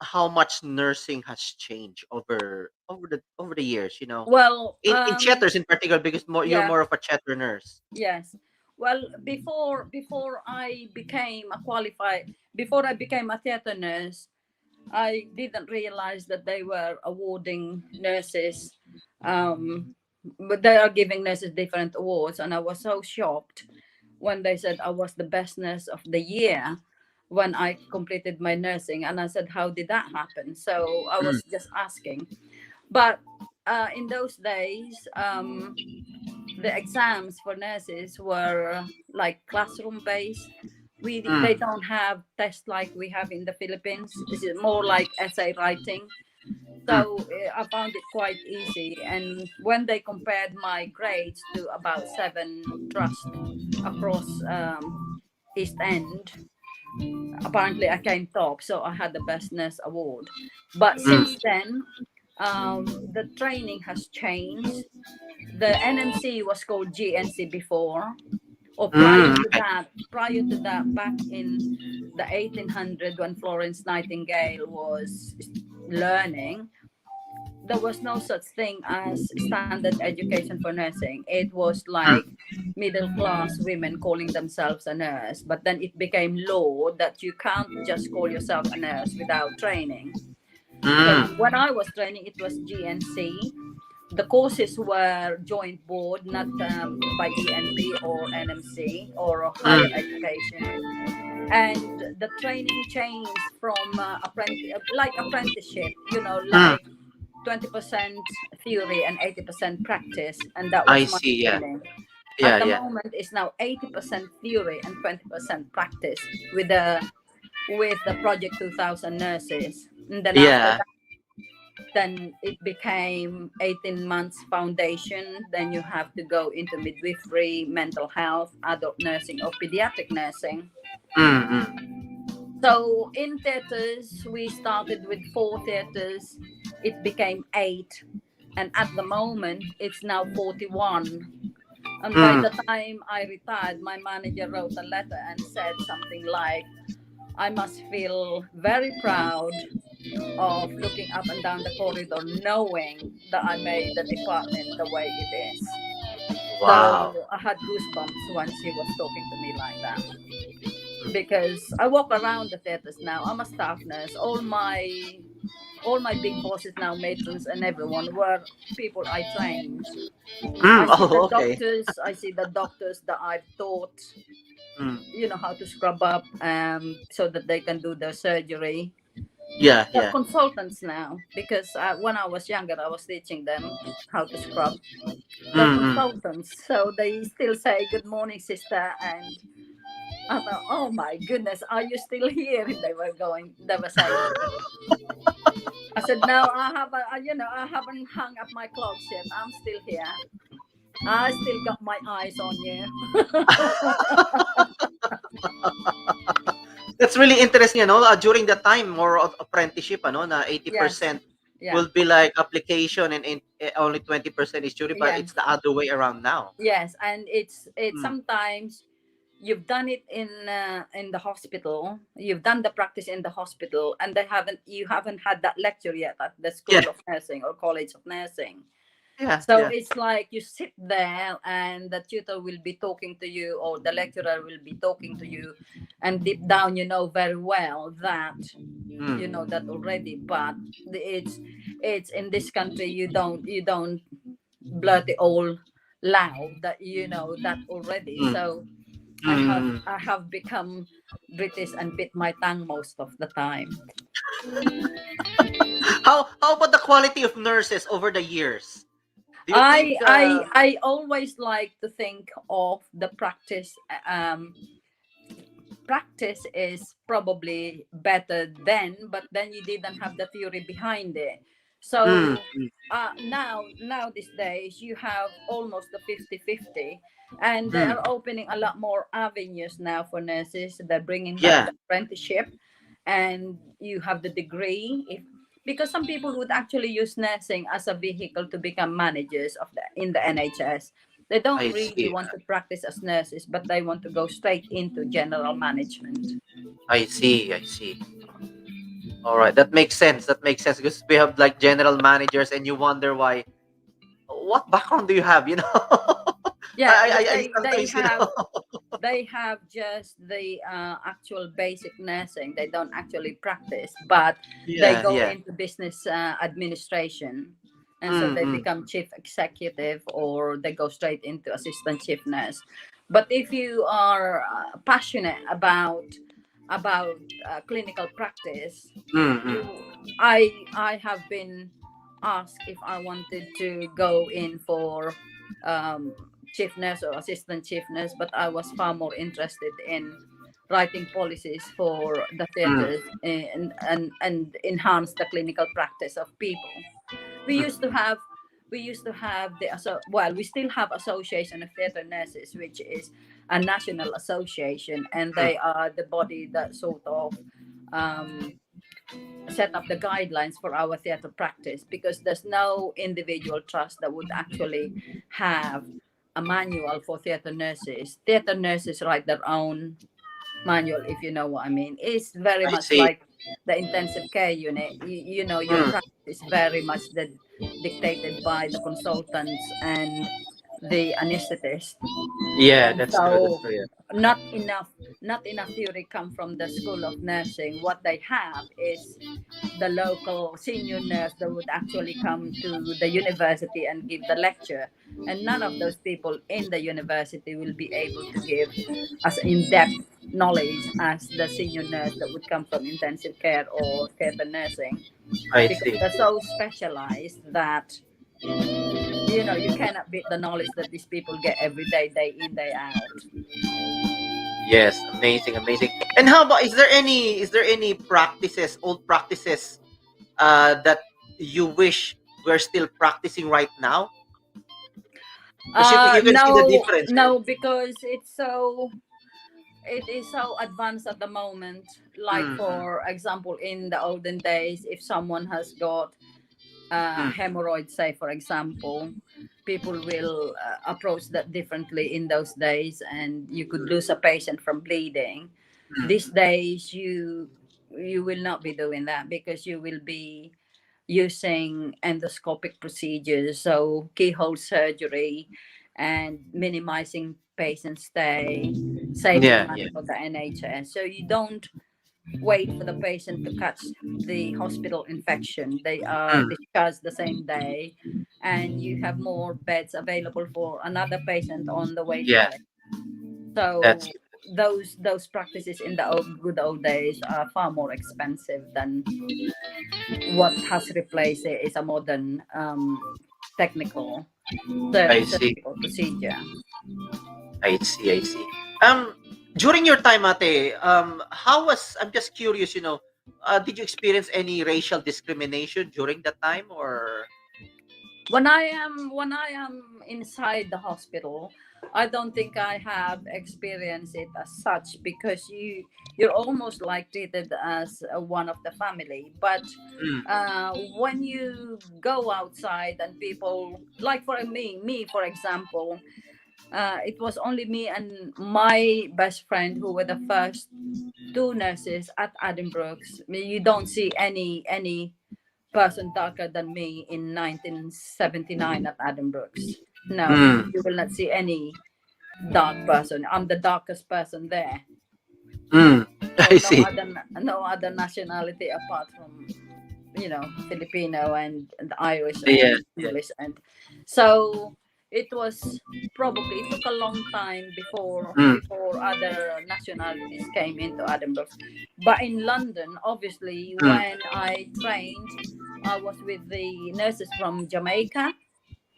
how much nursing has changed over the years? You know, Well, in theaters in particular, because you're more of a theater nurse. Yes. Well, before I became a qualified, before I became a theater nurse, I didn't realize that they were awarding nurses, but they are giving nurses different awards, and I was so shocked when they said I was the best nurse of the year when I completed my nursing, and I said, "How did that happen?" So I was just asking, but in those days, the exams for nurses were like classroom based. They don't have tests like we have in the Philippines. This is more like essay writing. So I found it quite easy. And when they compared my grades to about 7 trusts across East End, apparently I came top. So I had the best nurse award. But since then, the training has changed. The NMC was called GNC before, or prior to that, back in the 1800s when Florence Nightingale was learning, there was no such thing as standard education for nursing. It was like middle class women calling themselves a nurse, but then it became law that you can't just call yourself a nurse without training. So when I was training, it was GNC. The courses were joint board, not by ENP or NMC or higher education. And the training changed from apprenticeship, like 20% theory and 80% practice. And that was my training. At the moment, it's now 80% theory and 20% practice with the Project 2000 nurses. And then after that, then it became 18 months foundation. Then you have to go into midwifery, mental health, adult nursing, or pediatric nursing. So in theaters, we started with 4 theaters. It became 8. And at the moment, it's now 41. And by the time I retired, my manager wrote a letter and said something like, I must feel very proud of looking up and down the corridor knowing that I made the department the way it is. Wow. So I had goosebumps when she was talking to me like that. Because I walk around the theaters now. I'm a staff nurse. All my big bosses now, matrons and everyone, were people I trained. I see the doctors that I've taught, how to scrub up so that they can do their surgery. They're consultants now, because when I was younger, I was teaching them how to scrub. They're consultants, so they still say, "Good morning, sister," and I thought, "Oh my goodness, are you still here?" They were saying. I said, "No, I haven't hung up my clothes yet. I'm still here. I still got my eyes on you." That's really interesting, during the time, more of apprenticeship, na 80% will be like application and only 20% is theory, but it's the other way around now. Yes, and it's sometimes you've done it in the hospital, you've done the practice in the hospital, and you haven't had that lecture yet at the School of Nursing or College of Nursing. It's like you sit there and the tutor will be talking to you, or the lecturer will be talking to you, and deep down you know very well that you know that already, but it's in this country you don't blurt it all loud that you know that already. So I have become British and bit my tongue most of the time. How about the quality of nurses over the years? Do you think I always like to think of the practice. Practice is probably better then, but then you didn't have the theory behind it. So now these days you have almost the 50-50, and they are opening a lot more avenues now for nurses. They're bringing back the apprenticeship, and you have the degree. If because some people would actually use nursing as a vehicle to become managers of in the NHS. They don't really want to practice as nurses, but they want to go straight into general management. I see. All right, that makes sense. Because we have like general managers, and you wonder why. What background do you have? You know. Yeah, they have just the actual basic nursing. They don't actually practice, but they go into business administration, and so they become chief executive, or they go straight into assistant chief nurse. But if you are passionate about clinical practice, I have been asked if I wanted to go in for chief nurse or assistant chief nurse, but I was far more interested in writing policies for the theaters and enhance the clinical practice of people. We used to have we still have Association of Theatre Nurses, which is a national association, and they are the body that sort of set up the guidelines for our theatre practice, because there's no individual trust that would actually have a manual for theatre nurses. Theatre nurses write their own manual, if you know what I mean. It's very much like the intensive care unit. You know, your practice is very much dictated by the consultants and the anesthetist. Yeah, that's true. Not enough theory come from the School of Nursing. What they have is the local senior nurse that would actually come to the university and give the lecture, and none of those people in the university will be able to give as in-depth knowledge as the senior nurse that would come from intensive care or theatre nursing. Because they're so specialized that you cannot beat the knowledge that these people get every day in, day out. Yes, amazing. And how about, is there any practices, old practices, that you wish we're still practicing right now? You can see the difference. No, because it is so advanced at the moment. Like for example, in the olden days, if someone has got hemorrhoids, say for example, people will approach that differently in those days, and you could lose a patient from bleeding. These days you will not be doing that, because you will be using endoscopic procedures, so keyhole surgery, and minimizing patient stay, saving money for the NHS. So you don't wait for the patient to catch the hospital infection. They are discharged the same day, and you have more beds available for another patient on the way to it. So those practices in the good old days are far more expensive than what has replaced it is a modern technical procedure. I see. During your time, Ate, I'm just curious, did you experience any racial discrimination during that time, or? When I am inside the hospital, I don't think I have experienced it as such, because you're almost like treated as one of the family. But when you go outside and people, like for me for example, it was only me and my best friend who were the first two nurses at Addenbrooke's. I mean, you don't see any person darker than me in 1979 at Addenbrooke's. No, you will not see any dark person. I'm the darkest person there. I see. No other nationality apart from Filipino and the Irish and English, and so it was probably, it took a long time before Mm. other nationalities came into Edinburgh. But in London, obviously, Mm. when I trained, I was with the nurses from Jamaica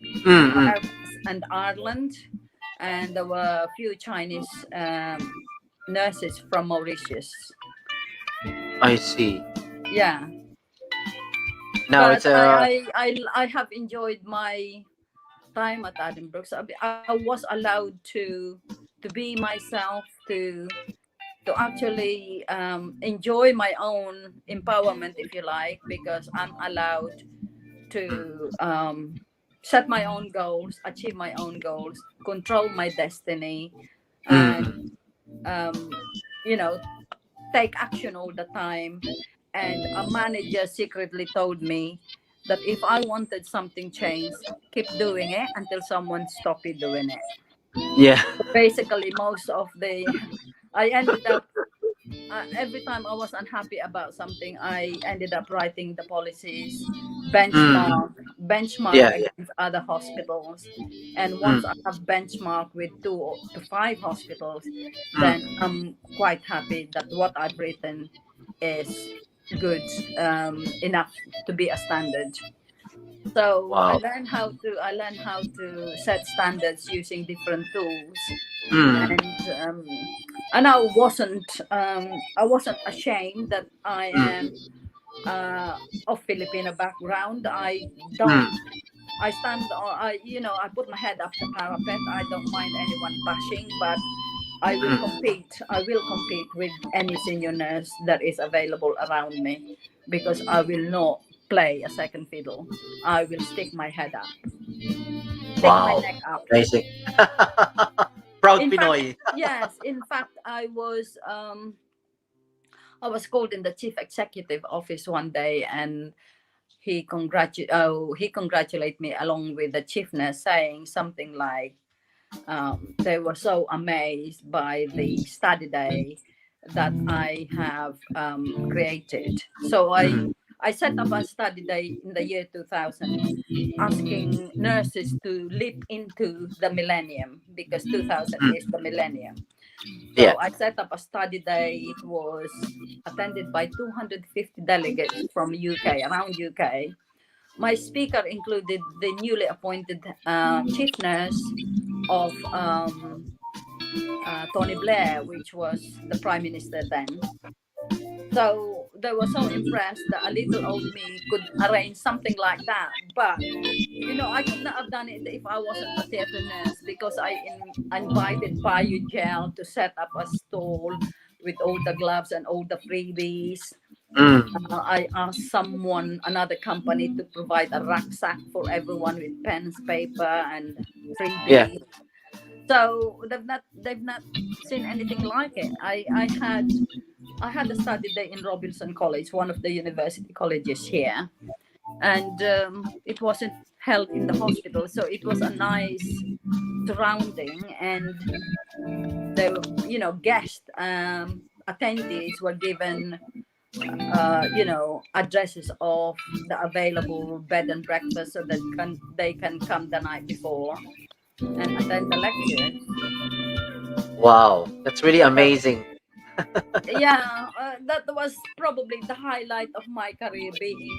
Mm. and Ireland, and there were a few Chinese nurses from Mauritius. I see. Yeah. Now But it's a I have enjoyed my time at Edinburgh. So I was allowed to be myself, to actually enjoy my own empowerment, if you like, because I'm allowed to set my own goals, achieve my own goals, control my destiny, and you know, take action all the time. And a manager secretly told me that if I wanted something changed, keep doing it until someone stop you doing it. yeah. Basically, most of the I ended up every time I was unhappy about something, I ended up writing the policies, benchmark Yeah. against other hospitals. And once Mm. I have benchmark with 2 to 5 hospitals, Mm. then I'm quite happy that what I've written is good enough to be a standard. So Wow. I learned how to set standards using different tools, Mm. and I wasn't ashamed that I am of Filipino background. I don't. Mm. I stand. I put my head up the parapet. I don't mind anyone bashing, but I will Mm. compete. I will compete with any senior nurse that is available around me, because I will not play a second fiddle. I will stick my head up, stick my Wow. neck up. Amazing. Proud In fact, Pinoy. yes. In fact, I was called in the chief executive office one day, and he congratulated me along with the chief nurse, saying something like, they were so amazed by the study day that I have created. So Mm. I set up a study day in the year 2000, asking nurses to leap into the millennium, because 2000 Mm. is the millennium. Yeah. So I set up a study day. It was attended by 250 delegates from UK, around UK. My speaker included the newly appointed chief nurse of Tony Blair, which was the prime minister then. So they were so impressed that a little old me could arrange something like that. But I could not have done it if I wasn't a theater nurse, because I invited Payu Gel to set up a stall with all the gloves and all the freebies. Mm. I asked another company, to provide a rucksack for everyone with pens, paper, and freebies. Yeah. So they've not seen anything like it. I had a study day in Robinson College, one of the university colleges here, and it wasn't held in the hospital, so it was a nice surrounding, and the guest attendees were given addresses of the available bed and breakfast, so that they can come the night before and attend the lectures. Wow. That's really amazing. Yeah, that was probably the highlight of my career, being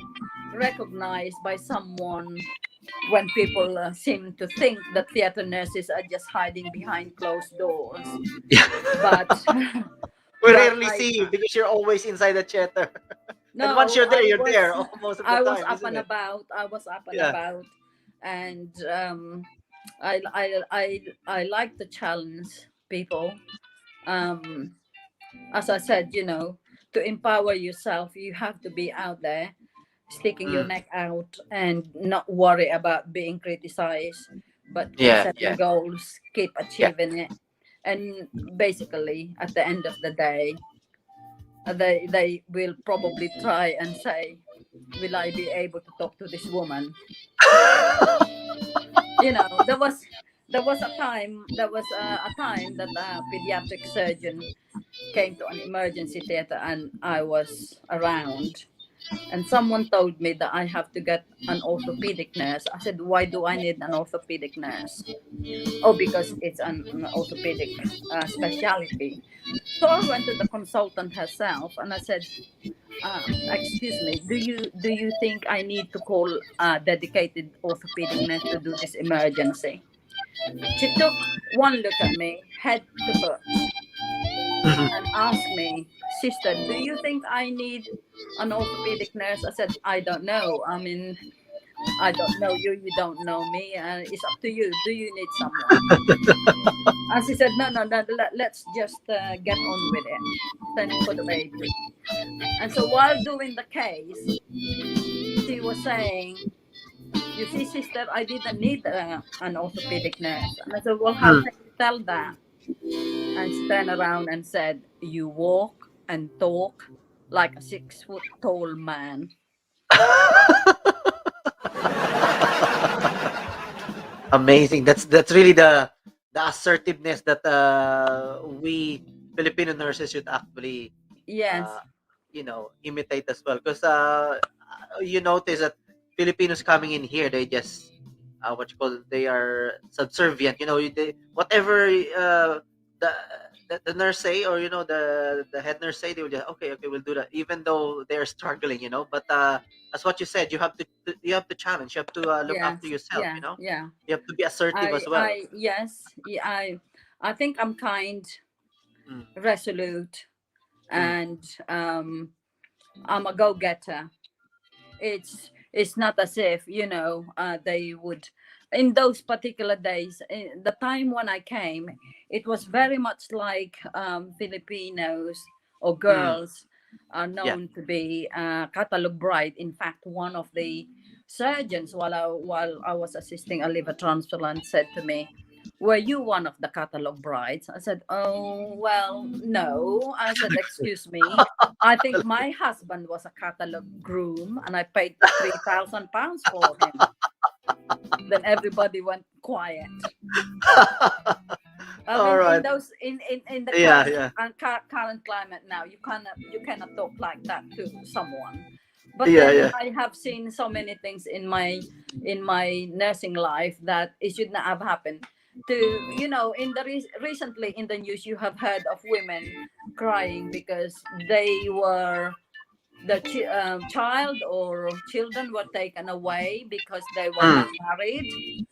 recognized by someone when people seem to think that theater nurses are just hiding behind closed doors. But we rarely see you because you're always inside the theater. No, and once you're there, you're there most of the time. I was up and about. I was up and about, and I like to challenge people. As I said, to empower yourself, you have to be out there, sticking your neck out, and not worry about being criticized, but keep setting goals, keep achieving it. And basically, at the end of the day, they will probably try and say, will I be able to talk to this woman? There was a time that a pediatric surgeon came to an emergency theater, and I was around, And someone told me that I have to get an orthopedic nurse. I said, why do I need an orthopedic nurse? Oh, because it's an orthopedic specialty. So I went to the consultant herself and I said, excuse me, do you think I need to call a dedicated orthopedic nurse to do this emergency? She took one look at me, head to foot, and asked me, sister, do you think I need an orthopedic nurse? I said, I don't know. I mean, I don't know you. You don't know me. It's up to you. Do you need someone? And she said, no, let's just get on with it. Send for the baby. And so while doing the case, she was saying, you see, sister, I didn't need an orthopedic nurse. And I said, well, how can you tell that? And she turned around and said, you walk and talk like a 6 foot tall man. Amazing. That's really the assertiveness that we Filipino nurses should actually yes imitate as well, because you notice that Filipinos coming in here, they just what you call, they are subservient, whatever the nurse say, or the head nurse say, they will just okay, we'll do that, even though they're struggling, but as what you said, you have to challenge, you have to look after yourself, yeah you have to be assertive as well. I think I'm kind, resolute, and I'm a go-getter. It's not as if they would, in those particular days, the time when I came, it was very much like Filipinos or girls are known to be catalog bride. In fact, one of the surgeons, while I was assisting a liver transplant, said to me, were you one of the catalog brides? I said, oh, well, no. I said, excuse me. I think my husband was a catalog groom and I paid £3,000 for him. Then everybody went quiet. All right. In the current climate now, you cannot talk like that to someone. But I have seen so many things in my nursing life that it should not have happened. Recently in the news, you have heard of women crying because the child or children were taken away because they were not married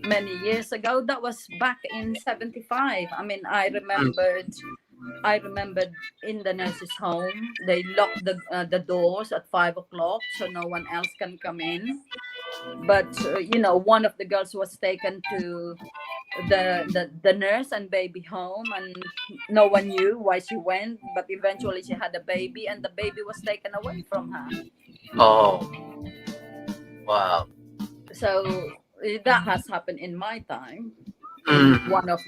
many years ago. That was back in 75. I mean, I remembered in the nurses' home, they locked the doors at 5 o'clock so no one else can come in. But one of the girls was taken to the nurse and baby home, and no one knew why she went, but eventually she had a baby and the baby was taken away from her. Oh, wow. So that has happened in my time. One of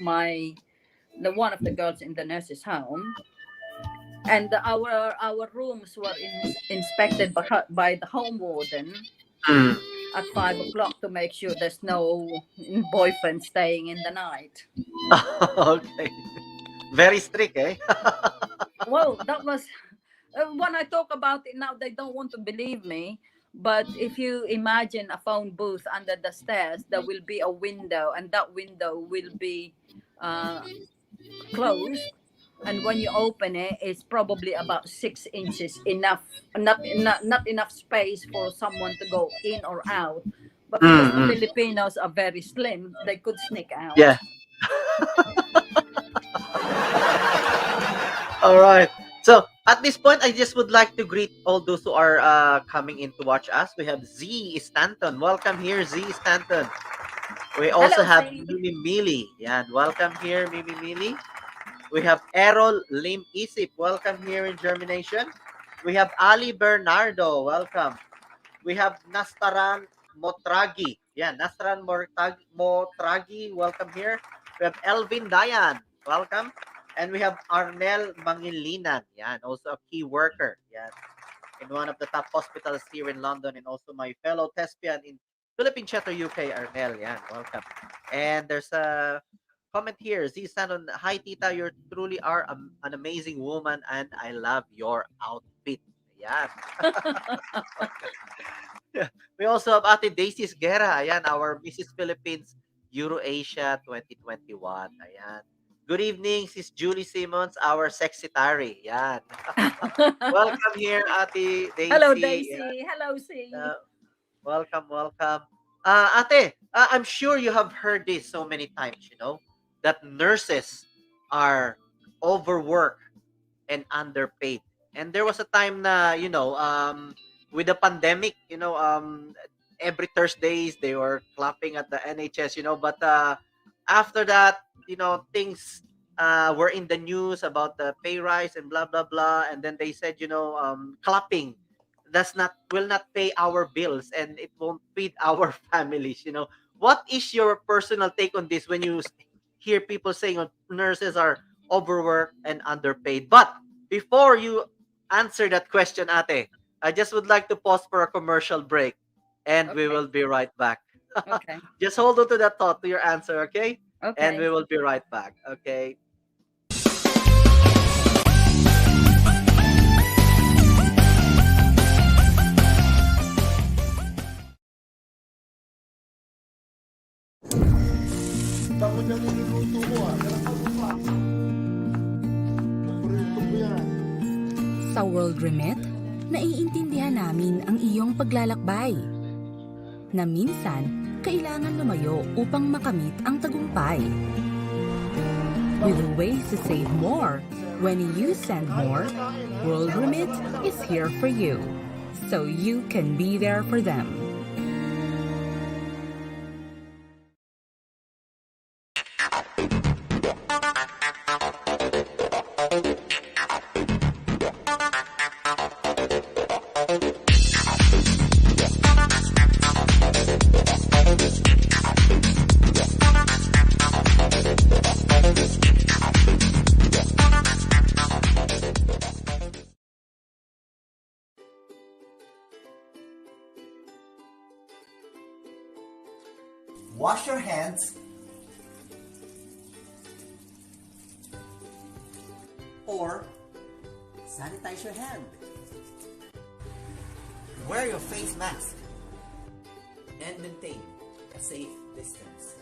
the girls in the nurse's home, and our rooms were inspected by the home warden at 5 o'clock to make sure there's no boyfriend staying in the night. Okay. Very strict, eh? Well, that was when I talk about it now, they don't want to believe me. But if you imagine a phone booth under the stairs, there will be a window, and that window will be closed. And when you open it, it's probably about 6 inches, not enough space for someone to go in or out. But because the Filipinos are very slim, they could sneak out. Yeah. All right. So at this point, I just would like to greet all those who are coming in to watch us. We have Z Stanton. Welcome here, Z Stanton. We also have Mimi Mili. Yeah, welcome here, Mimi Mili. We have Errol Lim Isip. Welcome here in JhermiNATION. We have Ali Bernardo. Welcome. We have Nastaran Motragi. Yeah, Nastaran Motragi. Welcome here. We have Elvin Dayan. Welcome. And we have Arnel Mangilinan. Yeah, and also a key worker. Yeah, in one of the top hospitals here in London, and also my fellow thespian in Philippine Chatter UK, Arnel. Yeah, welcome. And there's a comment here. Z Sanon, hi Tita, you truly are an amazing woman and I love your outfit. Ayan. We also have Ate Daisy Guerra. Ayan, our Mrs. Philippines EuroAsia 2021. Ayan. Good evening, Sis Julie Simons, our secretary. Ayan. Welcome here, Ate Daisy. Hello, Ayan. Daisy. Hello, C. Welcome, welcome. Ate, I'm sure you have heard this so many times, that nurses are overworked and underpaid. And there was a time na, with the pandemic, every Thursdays they were clapping at the NHS, but after that, things were in the news about the pay rise and blah blah blah, and then they said, clapping will not pay our bills and it won't feed our families. What is your personal take on this when you hear people saying nurses are overworked and underpaid? But before you answer that question, Ate, I just would like to pause for a commercial break and we will be right back. Okay. Just hold on to that thought, to your answer, okay? Okay. And we will be right back, okay? Sa World Remit, naiintindihan namin ang iyong paglalakbay. Na minsan, kailangan lumayo upang makamit ang tagumpay. With ways to save more, when you send more, World Remit is here for you, so you can be there for them. Wash your hands or sanitize your hand. Wear your face mask and maintain a safe distance.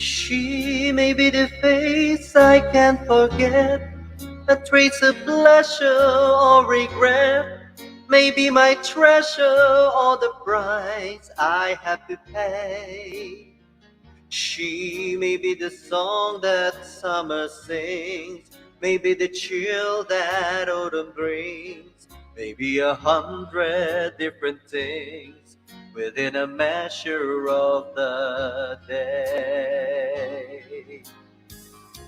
She may be the face I can't forget, a trace of pleasure or regret, maybe my treasure or the price I have to pay. She may be the song that summer sings, maybe the chill that autumn brings, maybe 100 different things within a measure of the day.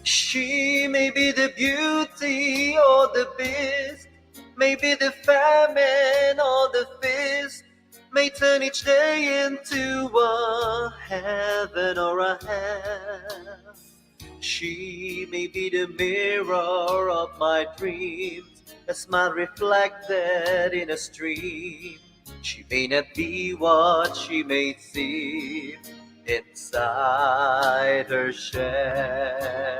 She may be the beauty or the beast, maybe the famine or the feast, may turn each day into a heaven or a hell. She may be the mirror of my dreams, a smile reflected in a stream. She may not be what she may seem inside her shell.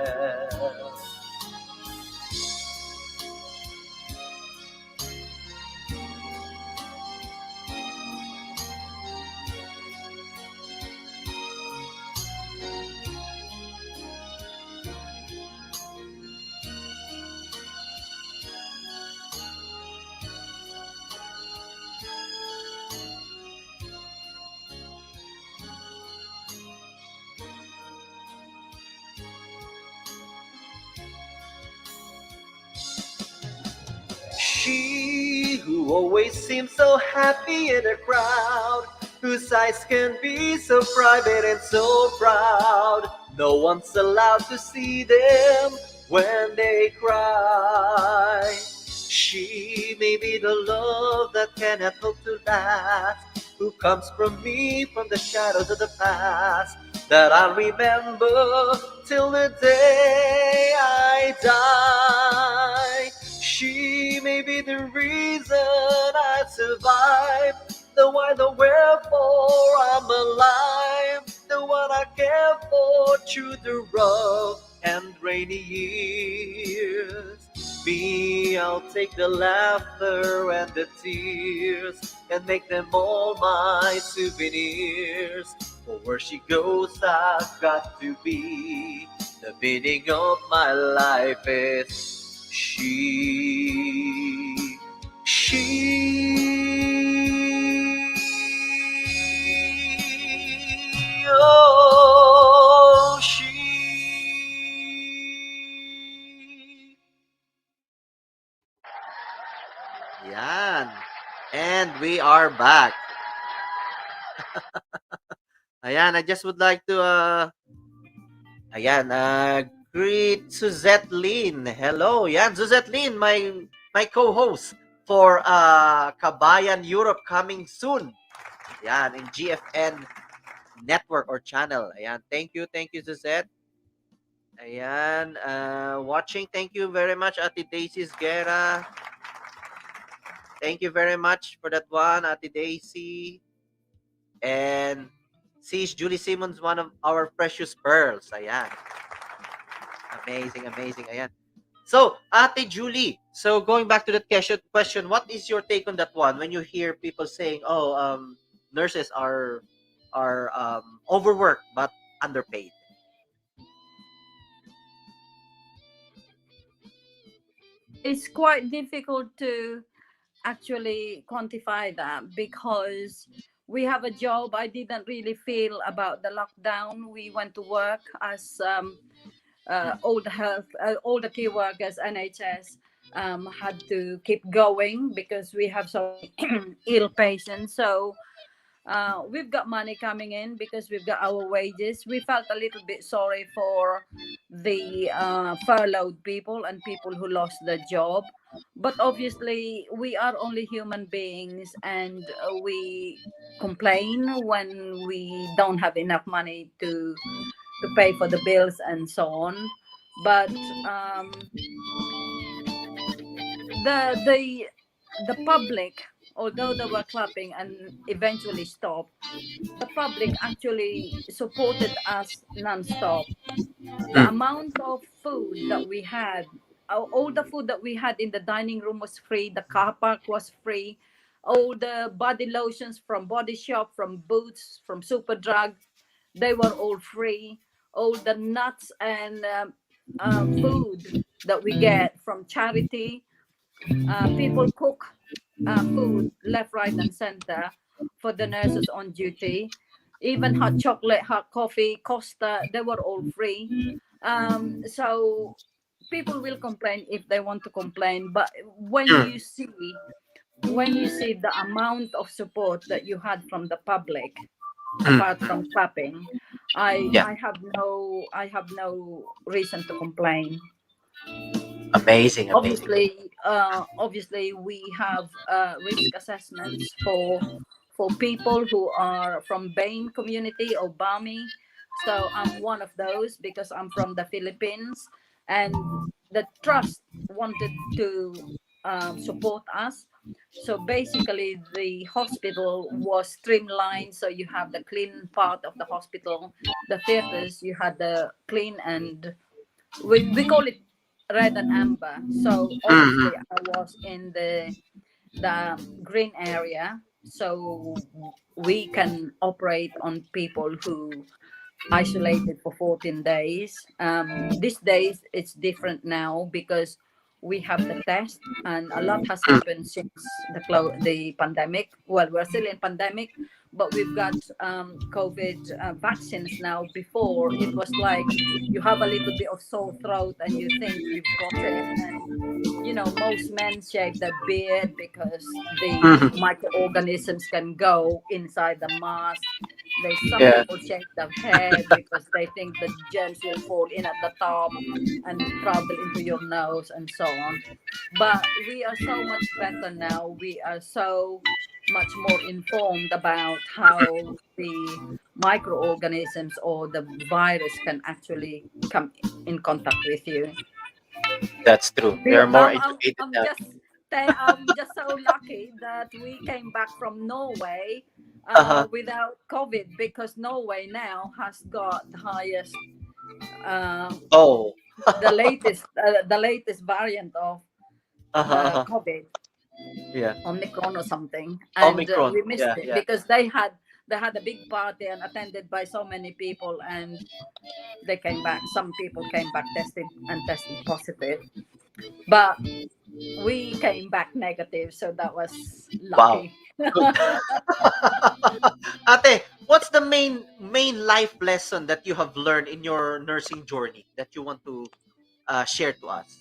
She who always seems so happy in a crowd, whose eyes can be so private and so proud, no one's allowed to see them when they cry. She may be the love that cannot hope to last, who comes from me from the shadows of the past, that I'll remember till the day I die. She may be the reason I survive, the why, the wherefore I'm alive, the one I care for through the rough and rainy years. Me, I'll take the laughter and the tears and make them all my souvenirs. For where she goes, I've got to be. The meaning of my life is she. Oh, she. Yan. And we are back. Ayan, I just would like to greet Suzette Lin. Hello. Yan, Suzette Lin, my co-host for Kabayan Europe coming soon. Yan, in GFN network or channel. Ayan, thank you, Suzette. Ayan, watching. Thank you very much, Ate Daisy Guerra. Thank you very much for that one, Ate Daisy. And she's Julie Simons, one of our precious pearls. Ayan. Amazing. Ayan. So, Ate Julie, so going back to that question, what is your take on that one when you hear people saying, nurses are overworked but underpaid? It's quite difficult to actually quantify that because we have a job. I didn't really feel about the lockdown. We went to work as all the key workers, NHS, had to keep going because we have so ill patients. So we've got money coming in because we've got our wages. We felt a little bit sorry for the furloughed people and people who lost their job. But obviously, we are only human beings, and we complain when we don't have enough money to pay for the bills and so on. But the public, although they were clapping and eventually stopped, the public actually supported us non-stop. The amount of food that we had, all the food that we had in the dining room was free. The car park was free. All the body lotions from Body Shop, from Boots, from Superdrug, they were all free. All the nuts and food that we get from charity, people cook food left, right, and center for the nurses on duty. Even hot chocolate, hot coffee, Costa, they were all free. So people will complain if they want to complain, but when you see the amount of support that you had from the public, apart from clapping, I have no reason to complain. Amazing. Obviously we have risk assessments for people who are from Bain community or Bami. So I'm one of those because I'm from the Philippines, and the trust wanted to support us. So basically the hospital was streamlined. So you have the clean part of the hospital, the theaters, you had the clean, and we call it red and amber. So obviously I was in the green area, so we can operate on people who isolated for 14 days. These days it's different now because we have the test, and a lot has happened since the pandemic. Well, we're still in pandemic, but we've got COVID vaccines now. Before, it was like you have a little bit of sore throat and you think you've got it, and most men shave their beard because the microorganisms can go inside the mask Some Yeah. people shake their head because they think the germs will fall in at the top and travel into your nose and so on. But we are so much better now. We are so much more informed about how the microorganisms or the virus can actually come in contact with you. That's true. We are more I'm, educated I'm now. just I'm just so lucky that we came back from Norway Uh-huh. without COVID, because Norway now has got the highest Oh. the latest variant of Uh-huh. Uh-huh. COVID, Yeah. Omicron or something, and Omicron. we missed Yeah. it Yeah. because they had a big party and attended by so many people, and they came back. Some people came back tested positive, but we came back negative, so that was Wow. lucky. Good. Ate, what's the main life lesson that you have learned in your nursing journey that you want to share to us?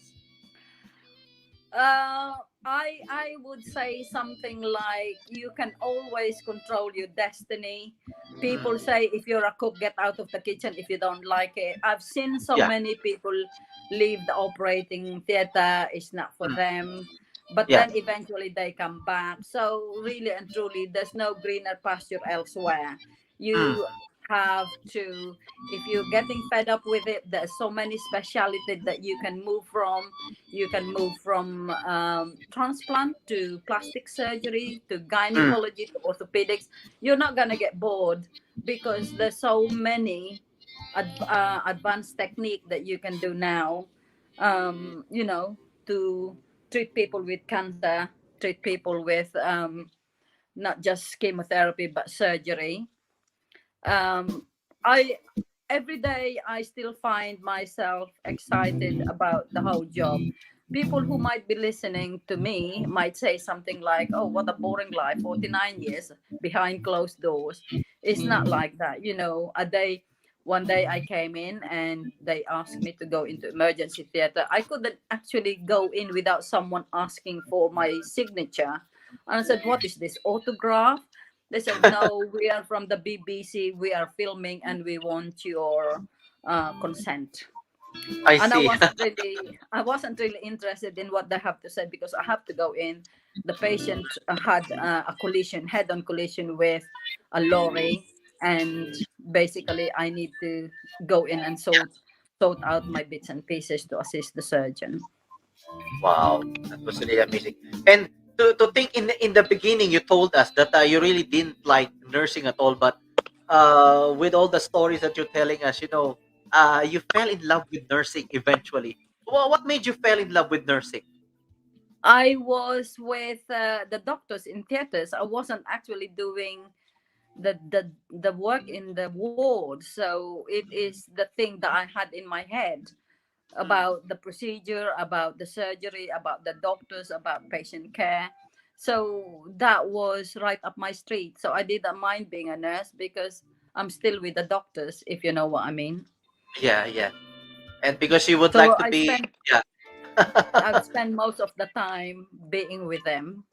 Uh, I would say something like you can always control your destiny. People say if you're a cook, get out of the kitchen if you don't like it. I've seen so Yeah. many people leave the operating theater. It's not for them. But Yeah. then eventually they come back. So really and truly, there's no greener pasture elsewhere. Mm. You have to, if you're getting fed up with it, there's so many specialties that you can move from. You can move from transplant to plastic surgery to Mm. gynecology to orthopedics. You're not going to get bored because there's so many advanced technique that you can do now, to treat people with cancer, treat people with not just chemotherapy but surgery. um, I Every day I still find myself excited about the whole job. People who might be listening to me might say something like, "Oh, what a boring life! 49 years behind closed doors." It's not like that, One day I came in and they asked me to go into emergency theater. I couldn't actually go in without someone asking for my signature. And I said, "What is this, autograph?" They said, "No, we are from the BBC. We are filming and we want your consent." I And see. I wasn't really interested in what they have to say because I have to go in. The patient had a collision, head-on collision with a lorry, and basically I need to go in and sort out my bits and pieces to assist the surgeon. Wow, that was really amazing. And to think in the beginning, you told us that you really didn't like nursing at all, but with all the stories that you're telling us, you fell in love with nursing eventually. Well, what made you fall in love with nursing? I was with the doctors in theaters. I wasn't actually doing the work in the ward, so it is the thing that I had in my head about the procedure, about the surgery, about the doctors, about patient care. So that was right up my street. So I didn't mind being a nurse because I'm still with the doctors, if you know what I mean. Yeah, yeah. And because you would So like to be, yeah. I've spent most of the time being with them.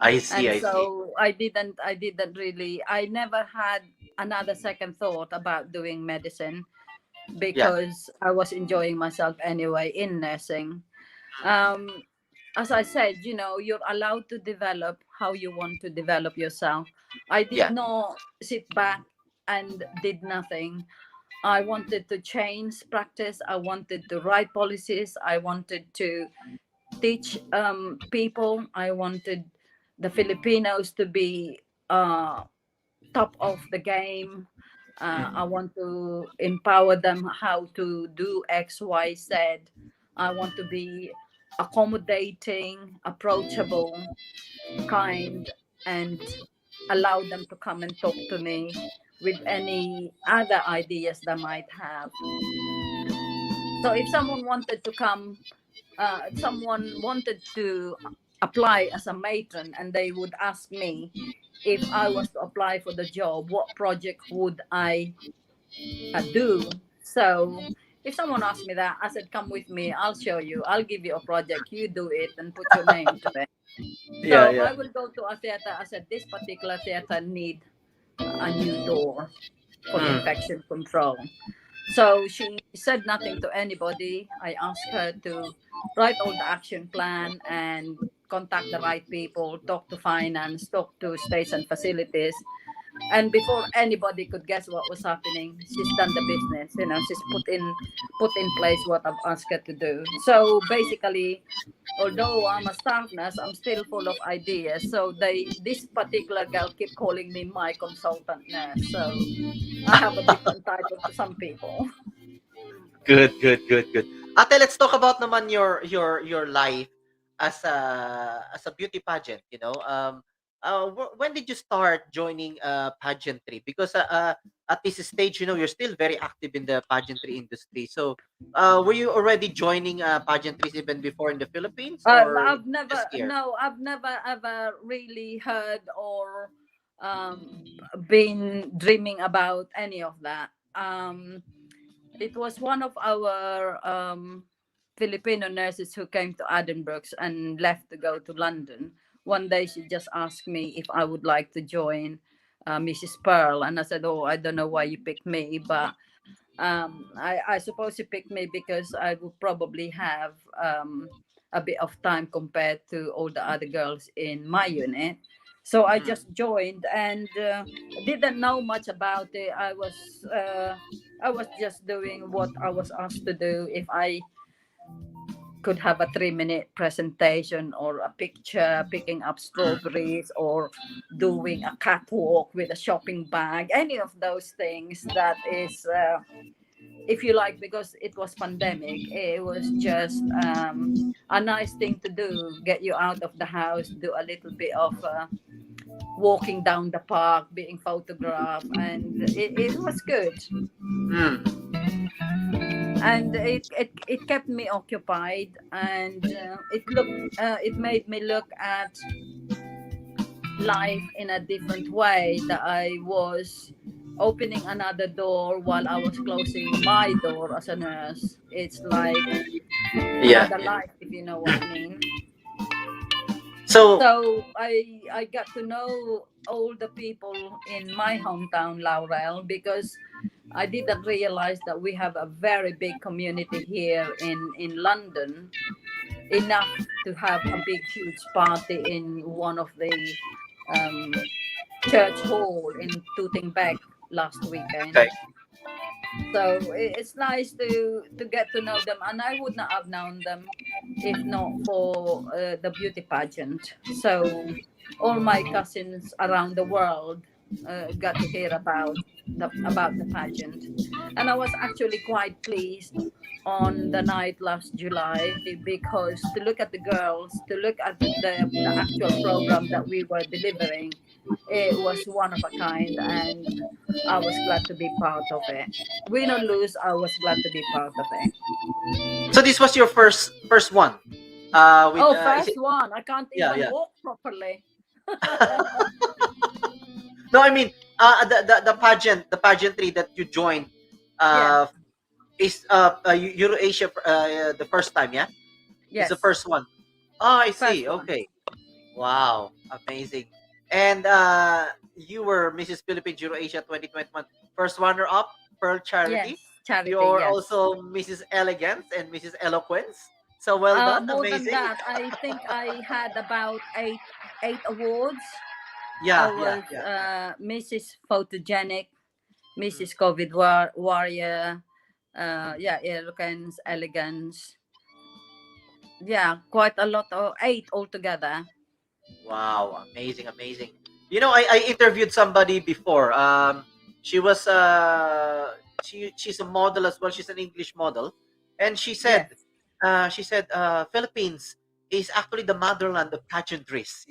I see, And I see. so I never had another second thought about doing medicine Yeah. because I was enjoying myself anyway in nursing. Um, as I said, you're allowed to develop how you want to develop yourself. I did Yeah. not sit back and did nothing. I wanted to change practice. I wanted to write policies. I wanted to teach people. I wanted the Filipinos to be top of the game. I want to empower them how to do X, Y, Z. I want to be accommodating, approachable, kind, and allow them to come and talk to me with any other ideas they might have. So if someone wanted to apply as a matron and they would ask me if I was to apply for the job, what project would I do? So if someone asked me that, I said, "Come with me, I'll show you, I'll give you a project, you do it and put your name to it." Yeah, So yeah. I will go to a theater. I said, "This particular theater need a new door for infection control. So she said nothing to anybody. I asked her to write all the action plan and contact the right people, talk to finance, talk to states and facilities. And before anybody could guess what was happening, she's done the business. She's put in place what I've asked her to do. So basically, although I'm a staff nurse, I'm still full of ideas. So this particular girl keep calling me my consultant nurse. So I have a different title to some people. Good, good, good, good. Ate, let's talk about naman your life as a beauty pageant. When did you start joining pageantry? Because at this stage, you're still very active in the pageantry industry. So, were you already joining pageantries even before in the Philippines, or I've never, just here? no, I've never ever really heard or been dreaming about any of that. It was one of our Filipino nurses who came to Edinburgh and left to go to London. One day she just asked me if I would like to join Mrs. Pearl, and I said, "Oh, I don't know why you picked me, but I suppose you picked me because I would probably have a bit of time compared to all the other girls in my unit." So I just joined and didn't know much about it. I was just doing what I was asked to do. If I could have a 3-minute presentation or a picture picking up strawberries or doing a catwalk with a shopping bag, any of those things, that is if you like, because it was pandemic, it was just a nice thing to do, get you out of the house, do a little bit of walking down the park, being photographed, and it was good. And it kept me occupied, and it made me look at life in a different way, that I was opening another door while I was closing my door as a nurse. It's like another life, if you know what I mean. So I got to know all the people in my hometown, Laurel, because I didn't realize that we have a very big community here in London, enough to have a big, huge party in one of the church hall in Tootingbeck last weekend. Okay. So it's nice to get to know them, and I would not have known them if not for the beauty pageant. So all my cousins around the world got to hear about the pageant, and I was actually quite pleased on the night last July, because to look at the girls, to look at the actual program that we were delivering, it was one of a kind, and I was glad to be part of it. Win or lose, I was glad to be part of it. So this was your first one. First one. I can't even walk properly. No, I mean the pageantry that you joined is EuroAsia the first time, yeah? Yes. It's the first one. Oh, I see. First one. Okay. Wow, amazing. And you were Mrs. Philippines EuroAsia 2021 first runner-up, Pearl Charity. Yes, charity. You're yes. also Mrs. Elegance and Mrs. Eloquence. So well done. More Amazing. than that, I think I had about eight awards. Yeah, I was Mrs. Photogenic, Mrs. COVID Warrior, Eloquence, Elegance. Yeah, quite a lot of 8 altogether. Wow, amazing. I interviewed somebody before. She was she's a model as well. She's an English model, and she said Philippines is actually the motherland of pageantries.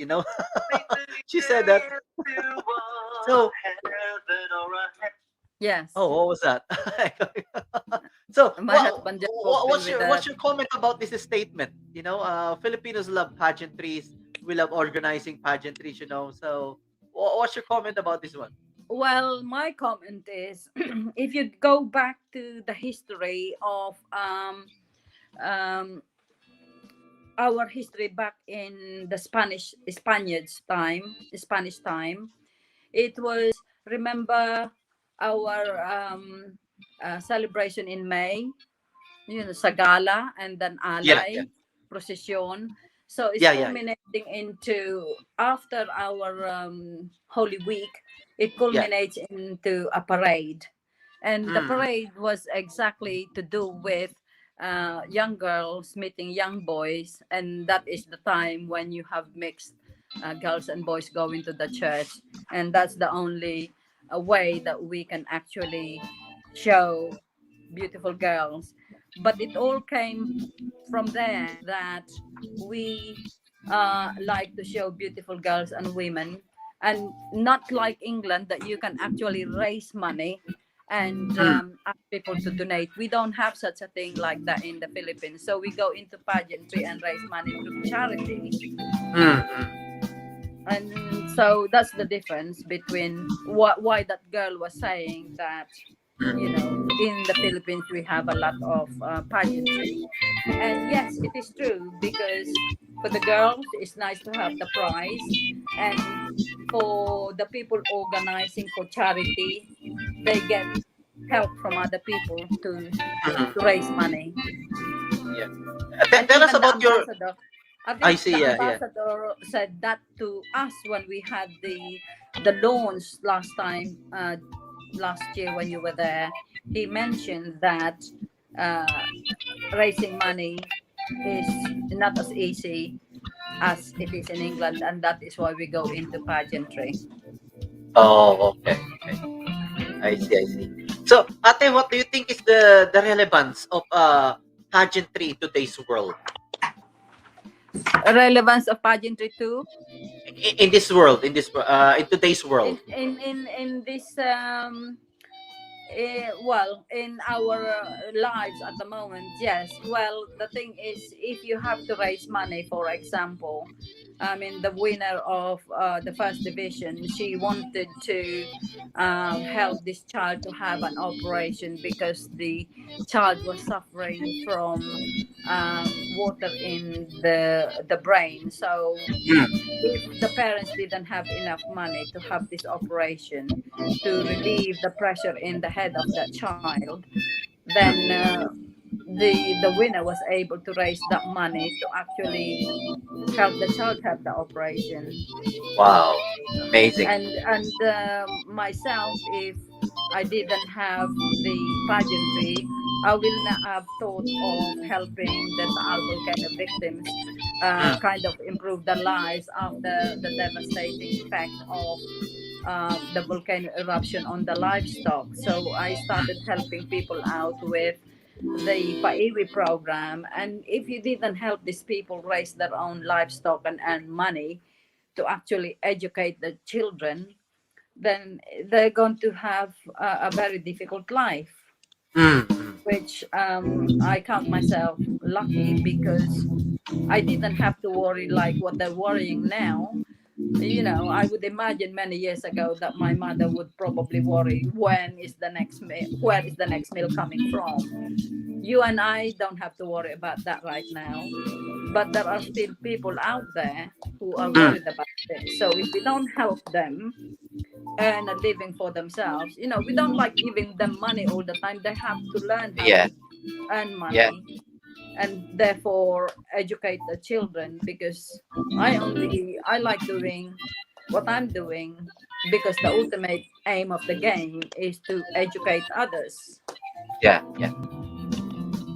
She said that. So yes. Oh, what was that? So my husband just what's your comment about this statement? Filipinos love pageantries. We love organizing pageantries. So what's your comment about this one? Well, my comment is, if you go back to the history of our history back in the Spanish time, it was remember our celebration in May, Sagala, and then Yeah, yeah, Alay, procession. So it's yeah, yeah, yeah. culminating into, after our Holy Week, it Yeah. culminates into a parade. And the Mm, parade was exactly to do with young girls meeting young boys. And that is the time when you have mixed girls and boys going to the church. And that's the only way that we can actually show beautiful girls. But it all came from there that we like to show beautiful girls and women, and not like England that you can actually raise money and mm, ask people to donate. We don't have such a thing like that in the Philippines. So we go into pageantry and raise money through charity. mm. And so that's the difference between why that girl was saying that, in the Philippines we have a lot of pageantry. And yes, it is true, because for the girls it's nice to have the prize, and for the people organizing for charity, they get help from other people to raise money. Yeah. And Tell us even the about your. ambassador, I I think see. the Yeah, yeah. ambassador said that to us when we had the launch last time, last year when you were there. He mentioned that raising money is not as easy as it is in England, and that is why we go into pageantry. Oh, okay. Okay. I see. I see. So, Ate, what do you think is the relevance of pageantry in today's world? Relevance of pageantry too In this world, in today's world. in this well, in our lives at the moment, yes. Well, the thing is, if you have to raise money, for example, I mean, the winner of the first division, she wanted to help this child to have an operation because the child was suffering from water in the brain. So if the parents didn't have enough money to have this operation to relieve the pressure in the head of that child, then the winner was able to raise that money to actually help the child have the operation. Wow, amazing. And myself, if I didn't have the pageantry, I will not have thought of helping the Taal volcano victims kind of improve their lives after the devastating effect of the volcano eruption on the livestock. So I started helping people out with the Paiwi program. And if you didn't help these people raise their own livestock and earn money to actually educate the children, then they're going to have a very difficult life. Which I count myself lucky, because I didn't have to worry like what they're worrying now. I would imagine many years ago that my mother would probably worry, when is the next meal, where is the next meal coming from? You and I don't have to worry about that right now, but there are still people out there who are worried about it. So if we don't help them earn a living for themselves, we don't like giving them money all the time. They have to learn how to earn money, and therefore educate the children, because I like doing what I'm doing, because the ultimate aim of the game is to educate others. Yeah.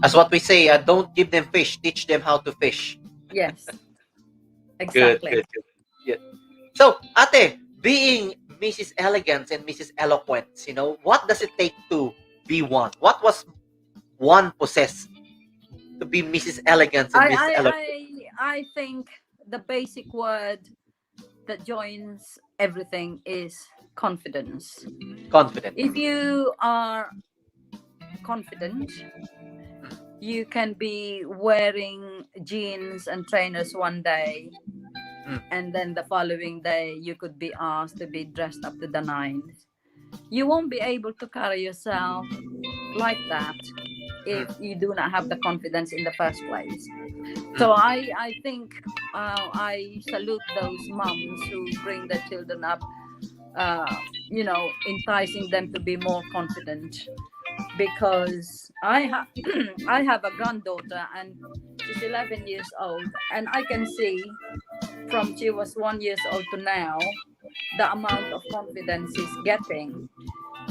As what we say, don't give them fish, teach them how to fish. Yes, exactly. Good. Yeah. So, Ate, being Mrs. Elegance and Mrs. Eloquence, what does it take to be one? What was one possess to be Mrs. Elegance and Mrs. Eloquence? I think the basic word that joins everything is confidence. Confident. If you are confident, you can be wearing jeans and trainers one day, and then the following day you could be asked to be dressed up to the nines. You won't be able to carry yourself like that if you do not have the confidence in the first place. So I think I salute those moms who bring their children up enticing them to be more confident. Because I have a granddaughter, and she's 11 years old, and I can see from she was 1 year old to now the amount of confidence she's getting.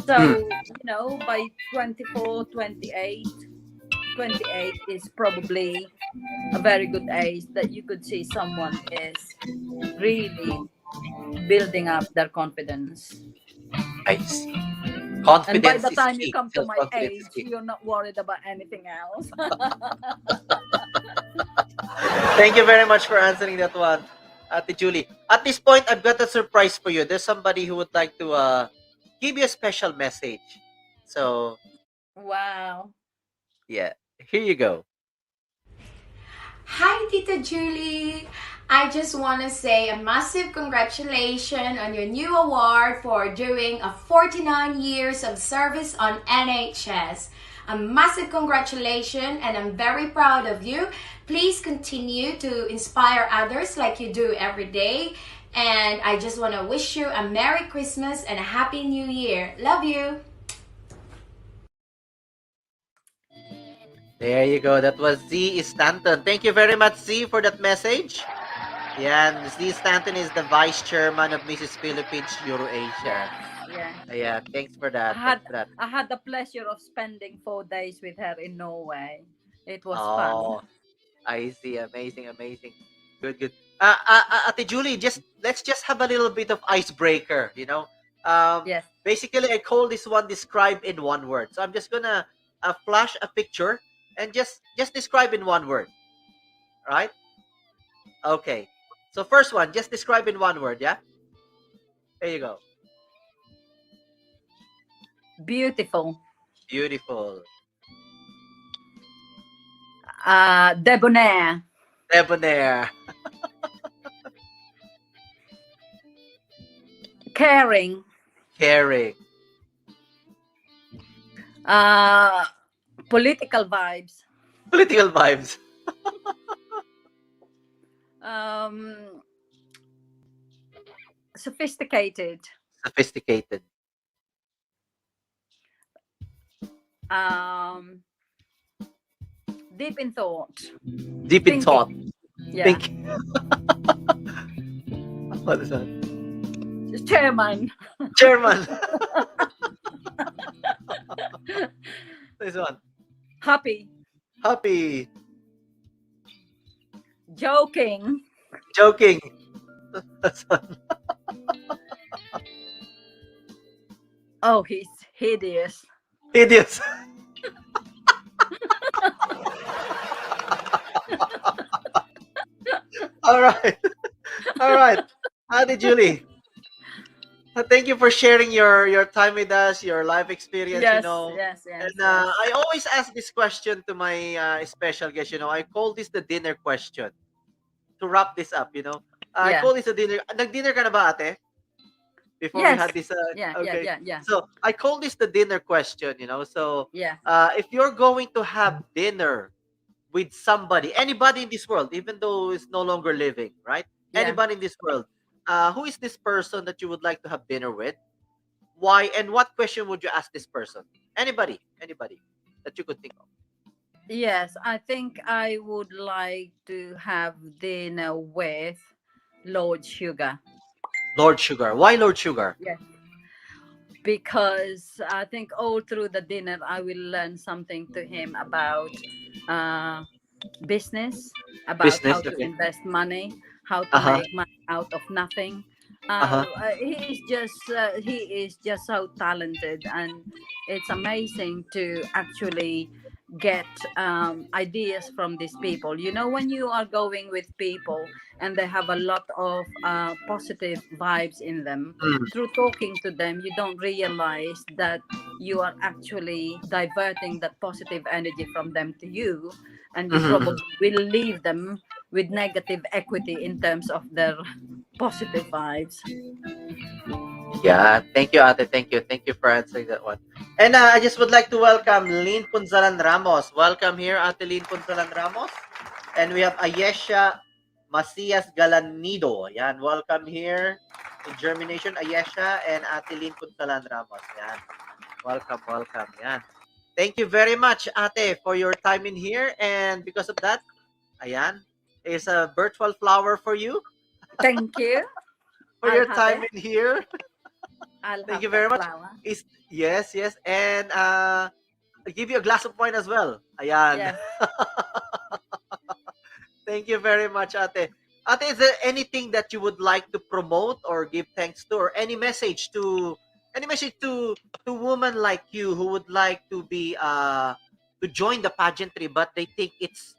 So by 24, 28, 28 is probably a very good age that you could see someone is really building up their confidence. I see. And by Confidence the is time you key. come to my Self-confidence is age, key. you're not worried about anything else. Thank you very much for answering that one, Ate Julie. At this point, I've got a surprise for you. There's somebody who would like to give you a special message. So, Wow. yeah, here you go. Hi, Tita Julie. I just want to say a massive congratulations on your new award for doing a 49 years of service on NHS. A massive congratulations, and I'm very proud of you. Please continue to inspire others like you do every day. And I just want to wish you a Merry Christmas and a Happy New Year. Love you. There you go. That was Z Stanton. Thank you very much, Z, for that message. Yeah, and Z Stanton is the vice chairman of Mrs. Philippines EuroAsia. Yeah, thanks for that. I had the pleasure of spending 4 days with her in Norway. It was fun. Oh, I see. Amazing. Good. Ate Julie, let's just have a little bit of icebreaker, Yes. Basically, I call this one describe in one word. So I'm just gonna flash a picture and just describe in one word. Right? Okay. So first one, just describe in one word, yeah? There you go. Beautiful. Beautiful. Debonair. Debonair. Caring. Caring. Political vibes. Political vibes. Sophisticated. Sophisticated. Deep in thought. Deep in thought. Yeah. Think. What is that? Chairman. Chairman. This one. Happy. Happy. Joking. Joking. Oh, he's hideous. Hideous. All right. Ate Julie, thank you for sharing your time with us, your life experience. Yes. And I always ask this question to my special guest. I call this the dinner question. To wrap this up, I call this a dinner. Nag-dinner ka na ba, ate? Before we had this. Okay. Yeah. So I call this the dinner question. So yeah. If you're going to have dinner with somebody, anybody in this world, even though it's no longer living, right? Yeah. Anybody in this world, who is this person that you would like to have dinner with? Why and what question would you ask this person? Anybody that you could think of. Yes, I think I would like to have dinner with Lord Sugar. Lord Sugar. Why Lord Sugar? Yes. Because I think all through the dinner I will learn something to him about business, about how to invest money, how to make money out of nothing. He is just so talented, and it's amazing to actually get ideas from these people. When you are going with people and they have a lot of positive vibes in them, through talking to them you don't realize that you are actually diverting that positive energy from them to you, and you probably will leave them with negative equity in terms of their positive vibes. Yeah, thank you, Ate. Thank you for answering that one. And I just would like to welcome Lynn Punzalan Ramos. Welcome here, Ate Lynn Punzalan Ramos. And we have Ayesha Macias Galanido. Yan, welcome here. in JhermiNATION, Ayesha and Ate Lynn Punsalan Ramos. Yan. Welcome, welcome. Yan. Thank you very much, Ate, for your time in here. And because of that, ayan, is a virtual flower for you. Thank you. For I'll your have time it. in here. I'll Thank have you that very much. flower. Yes, yes. And I'll give you a glass of wine as well. Ayan. Yes. Thank you very much, Ate. Ate, is there anything that you would like to promote or give thanks to, or any message to women like you who would like to be to join the pageantry, but they think it's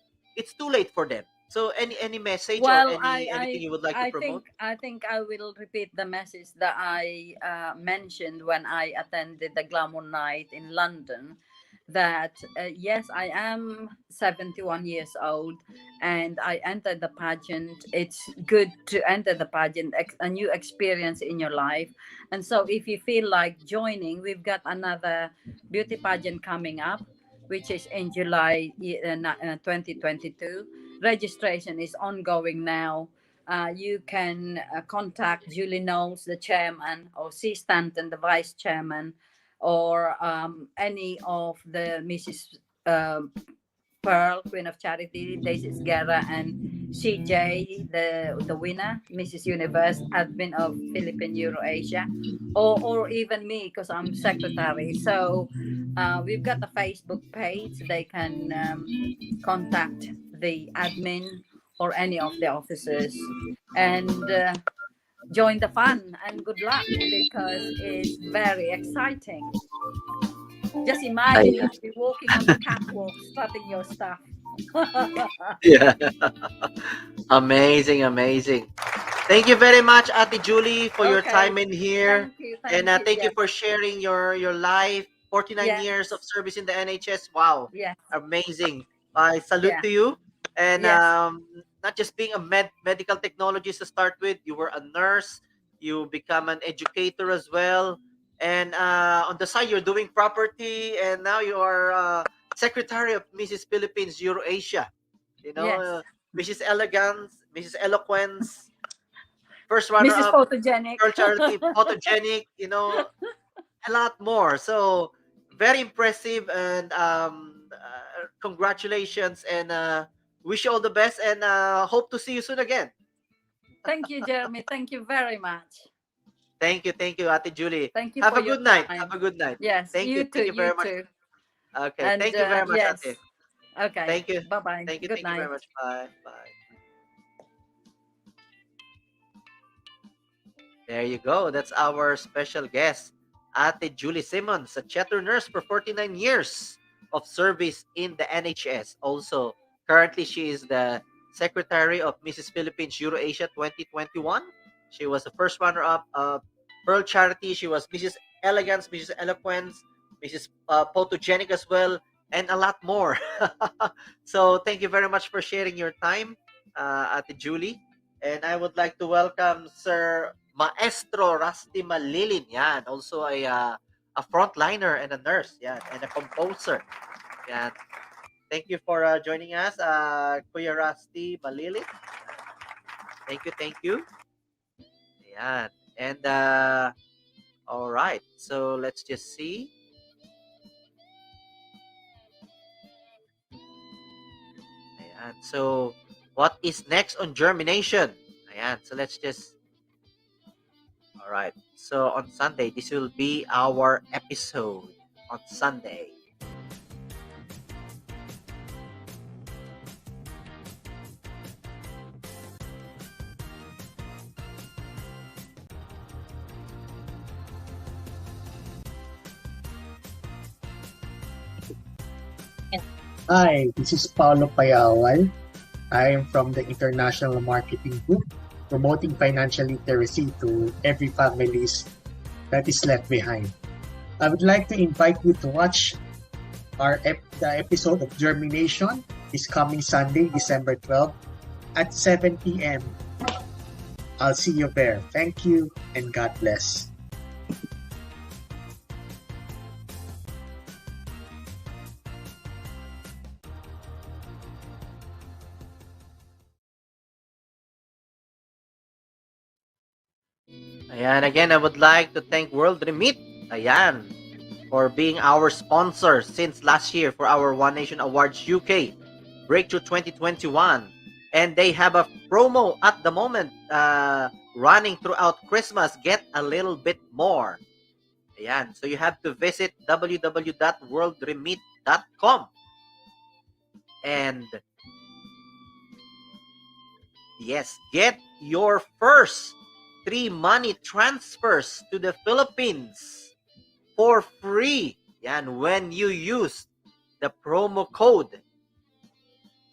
too late for them? So any message or Well, anything you would like to promote? I think I will repeat the message that I mentioned when I attended the Glamour Night in London. That yes, I am 71 years old, and I entered the pageant. It's good to enter the pageant, a new experience in your life. And so, if you feel like joining, we've got another beauty pageant coming up, which is in July 2022. Registration is ongoing now. You can contact Julie Knowles, the chairman, or C. Stanton, the vice chairman, or any of the Mrs. Pearl, Queen of Charity, Daisy Guerra, and CJ, the winner, Mrs. Universe, admin of Philippine EuroAsia, or even me, because I'm secretary. So we've got a Facebook page. They can contact the admin or any of the officers and join the fun, and good luck, because it's very exciting. Just imagine you'll be walking on the catwalk strutting your stuff. Yeah. Amazing, amazing. Thank you very much, Ate Julie, for your time in here. Thank you, thank you Jeff. for sharing your life. 49 Yes. years of service in the NHS. Wow. Yes. Amazing. I salute Yeah. to you. And Yes. not just being a medical technologist to start with, you were a nurse, you become an educator as well. And on the side, you're doing property, and now you are secretary of Mrs. Philippines EuroAsia. You know, Yes. Mrs. Elegance, Mrs. Eloquence, first Mrs. runner-up, Photogenic. Pearl Charity, photogenic, you know, a lot more. So very impressive, and congratulations, and wish you all the best, and hope to see you soon again. Thank you, Jeremy. Thank you very much. Thank you, Ate Julie. Thank you Have for a your good night. time. Have a good night. Yes, Thank you you. too. Thank you very much. Too. Okay. And Thank you very much, yes. Ate. Okay. Thank you. Bye bye. Thank you. Good Thank you night. very much. Bye. Bye. There you go. That's our special guest, Ate Julie Simons, a theater nurse for 49 years of service in the NHS. Also, currently she is the secretary of Mrs. Philippines EuroAsia 2021. She was the first runner-up of Pearl Charity. She was Mrs. Elegance, Mrs. Eloquence, Mrs. Photogenic as well, and a lot more. So thank you very much for sharing your time, Ate Julie. And I would like to welcome Sir Maestro Rusty Malilin. Yan. Also a frontliner and a nurse. Yan. And a composer. Yan. Thank you for joining us, Kuya Rusty Malilin. Thank you, thank you. Yan. And all right. So let's just see. Ayan. So what is next on JhermiNATION? Ayan. So let's just. All right. So on Sunday, this will be our episode on Sunday. Hi, this is Paulo Payawal. I am from the International Marketing Group, promoting financial literacy to every families that is left behind. I would like to invite you to watch the episode of JhermiNATION is coming Sunday, December 12th at 7 p.m. I'll see you there. Thank you and God bless. Ayan. Ayan, again, I would like to thank World Remit, ayan, for being our sponsor since last year for our One Nation Awards UK Breakthrough 2021. And they have a promo at the moment running throughout Christmas. Get a little bit more. Ayan, so you have to visit www.worldremit.com. And yes, get your first 3 money transfers to the Philippines for free. Yan, when you use the promo code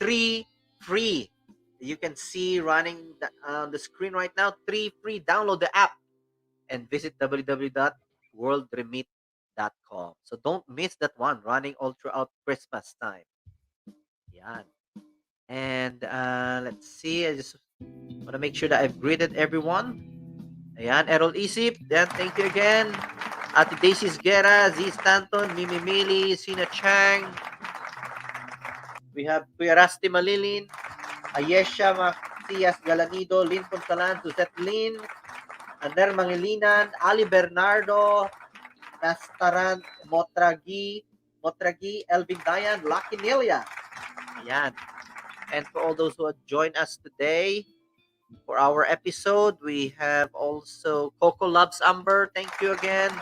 3FREE. You can see running on the screen right now, 3FREE. Download the app and visit www.worldremit.com. So don't miss that one, running all throughout Christmas time. Yan. And let's see, I just want to make sure that I've greeted everyone. Ayan, Errol Isip, then thank you again. Ate Daisy Guerra, Z Stanton, Mimi Mili, Sina Chang. We have Kuya Rusty Malilin, Ayesha Macias Galanido, Lynn Pontalan, Suzette Lynn, Aner Mangilinan, Ali Bernardo, Nastaran Motragi, Elvin Dayan, Lucky Nelia. Ayan. And for all those who have joined us today for our episode, we have also Coco Loves Amber. Thank you again.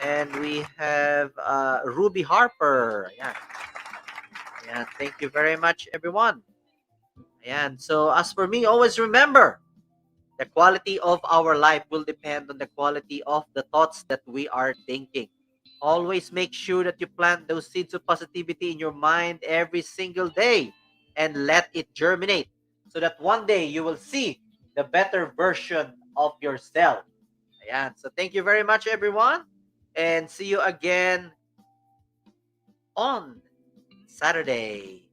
And we have Ruby Harper. Ayan. Ayan. Thank you very much, everyone. Ayan. So as for me, always remember, the quality of our life will depend on the quality of the thoughts that we are thinking. Always make sure that you plant those seeds of positivity in your mind every single day and let it germinate so that one day you will see the better version of yourself. Ayan. So thank you very much, everyone, and see you again on Sunday.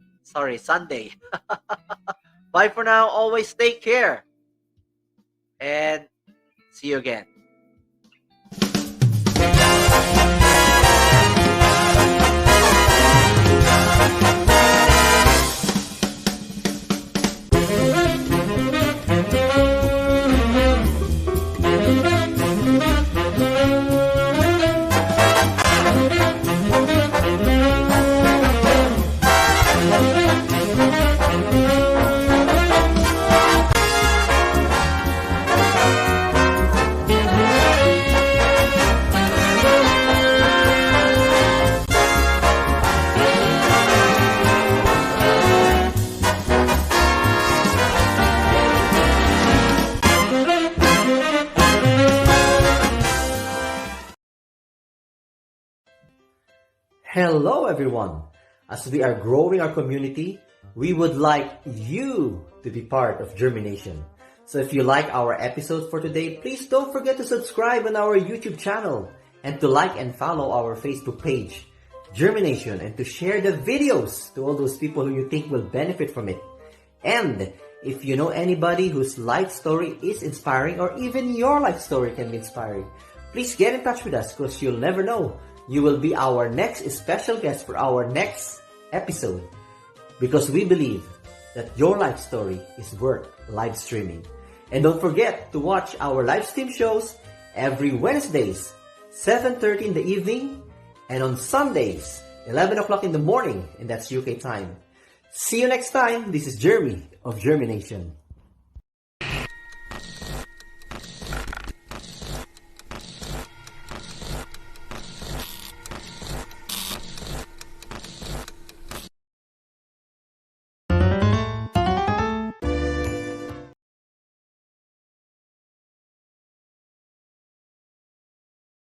Bye for now. Always take care and see you again. Hello everyone! As we are growing our community, we would like you to be part of JhermiNATION. So if you like our episode for today, please don't forget to subscribe on our YouTube channel and to like and follow our Facebook page, JhermiNATION, and to share the videos to all those people who you think will benefit from it. And if you know anybody whose life story is inspiring, or even your life story can be inspiring, please get in touch with us, because you'll never know. You will be our next special guest for our next episode, because we believe that your life story is worth live streaming. And don't forget to watch our live stream shows every Wednesdays, 7:30 in the evening, and on Sundays, 11 o'clock in the morning, and that's UK time. See you next time. This is Jeremy of JhermiNATION.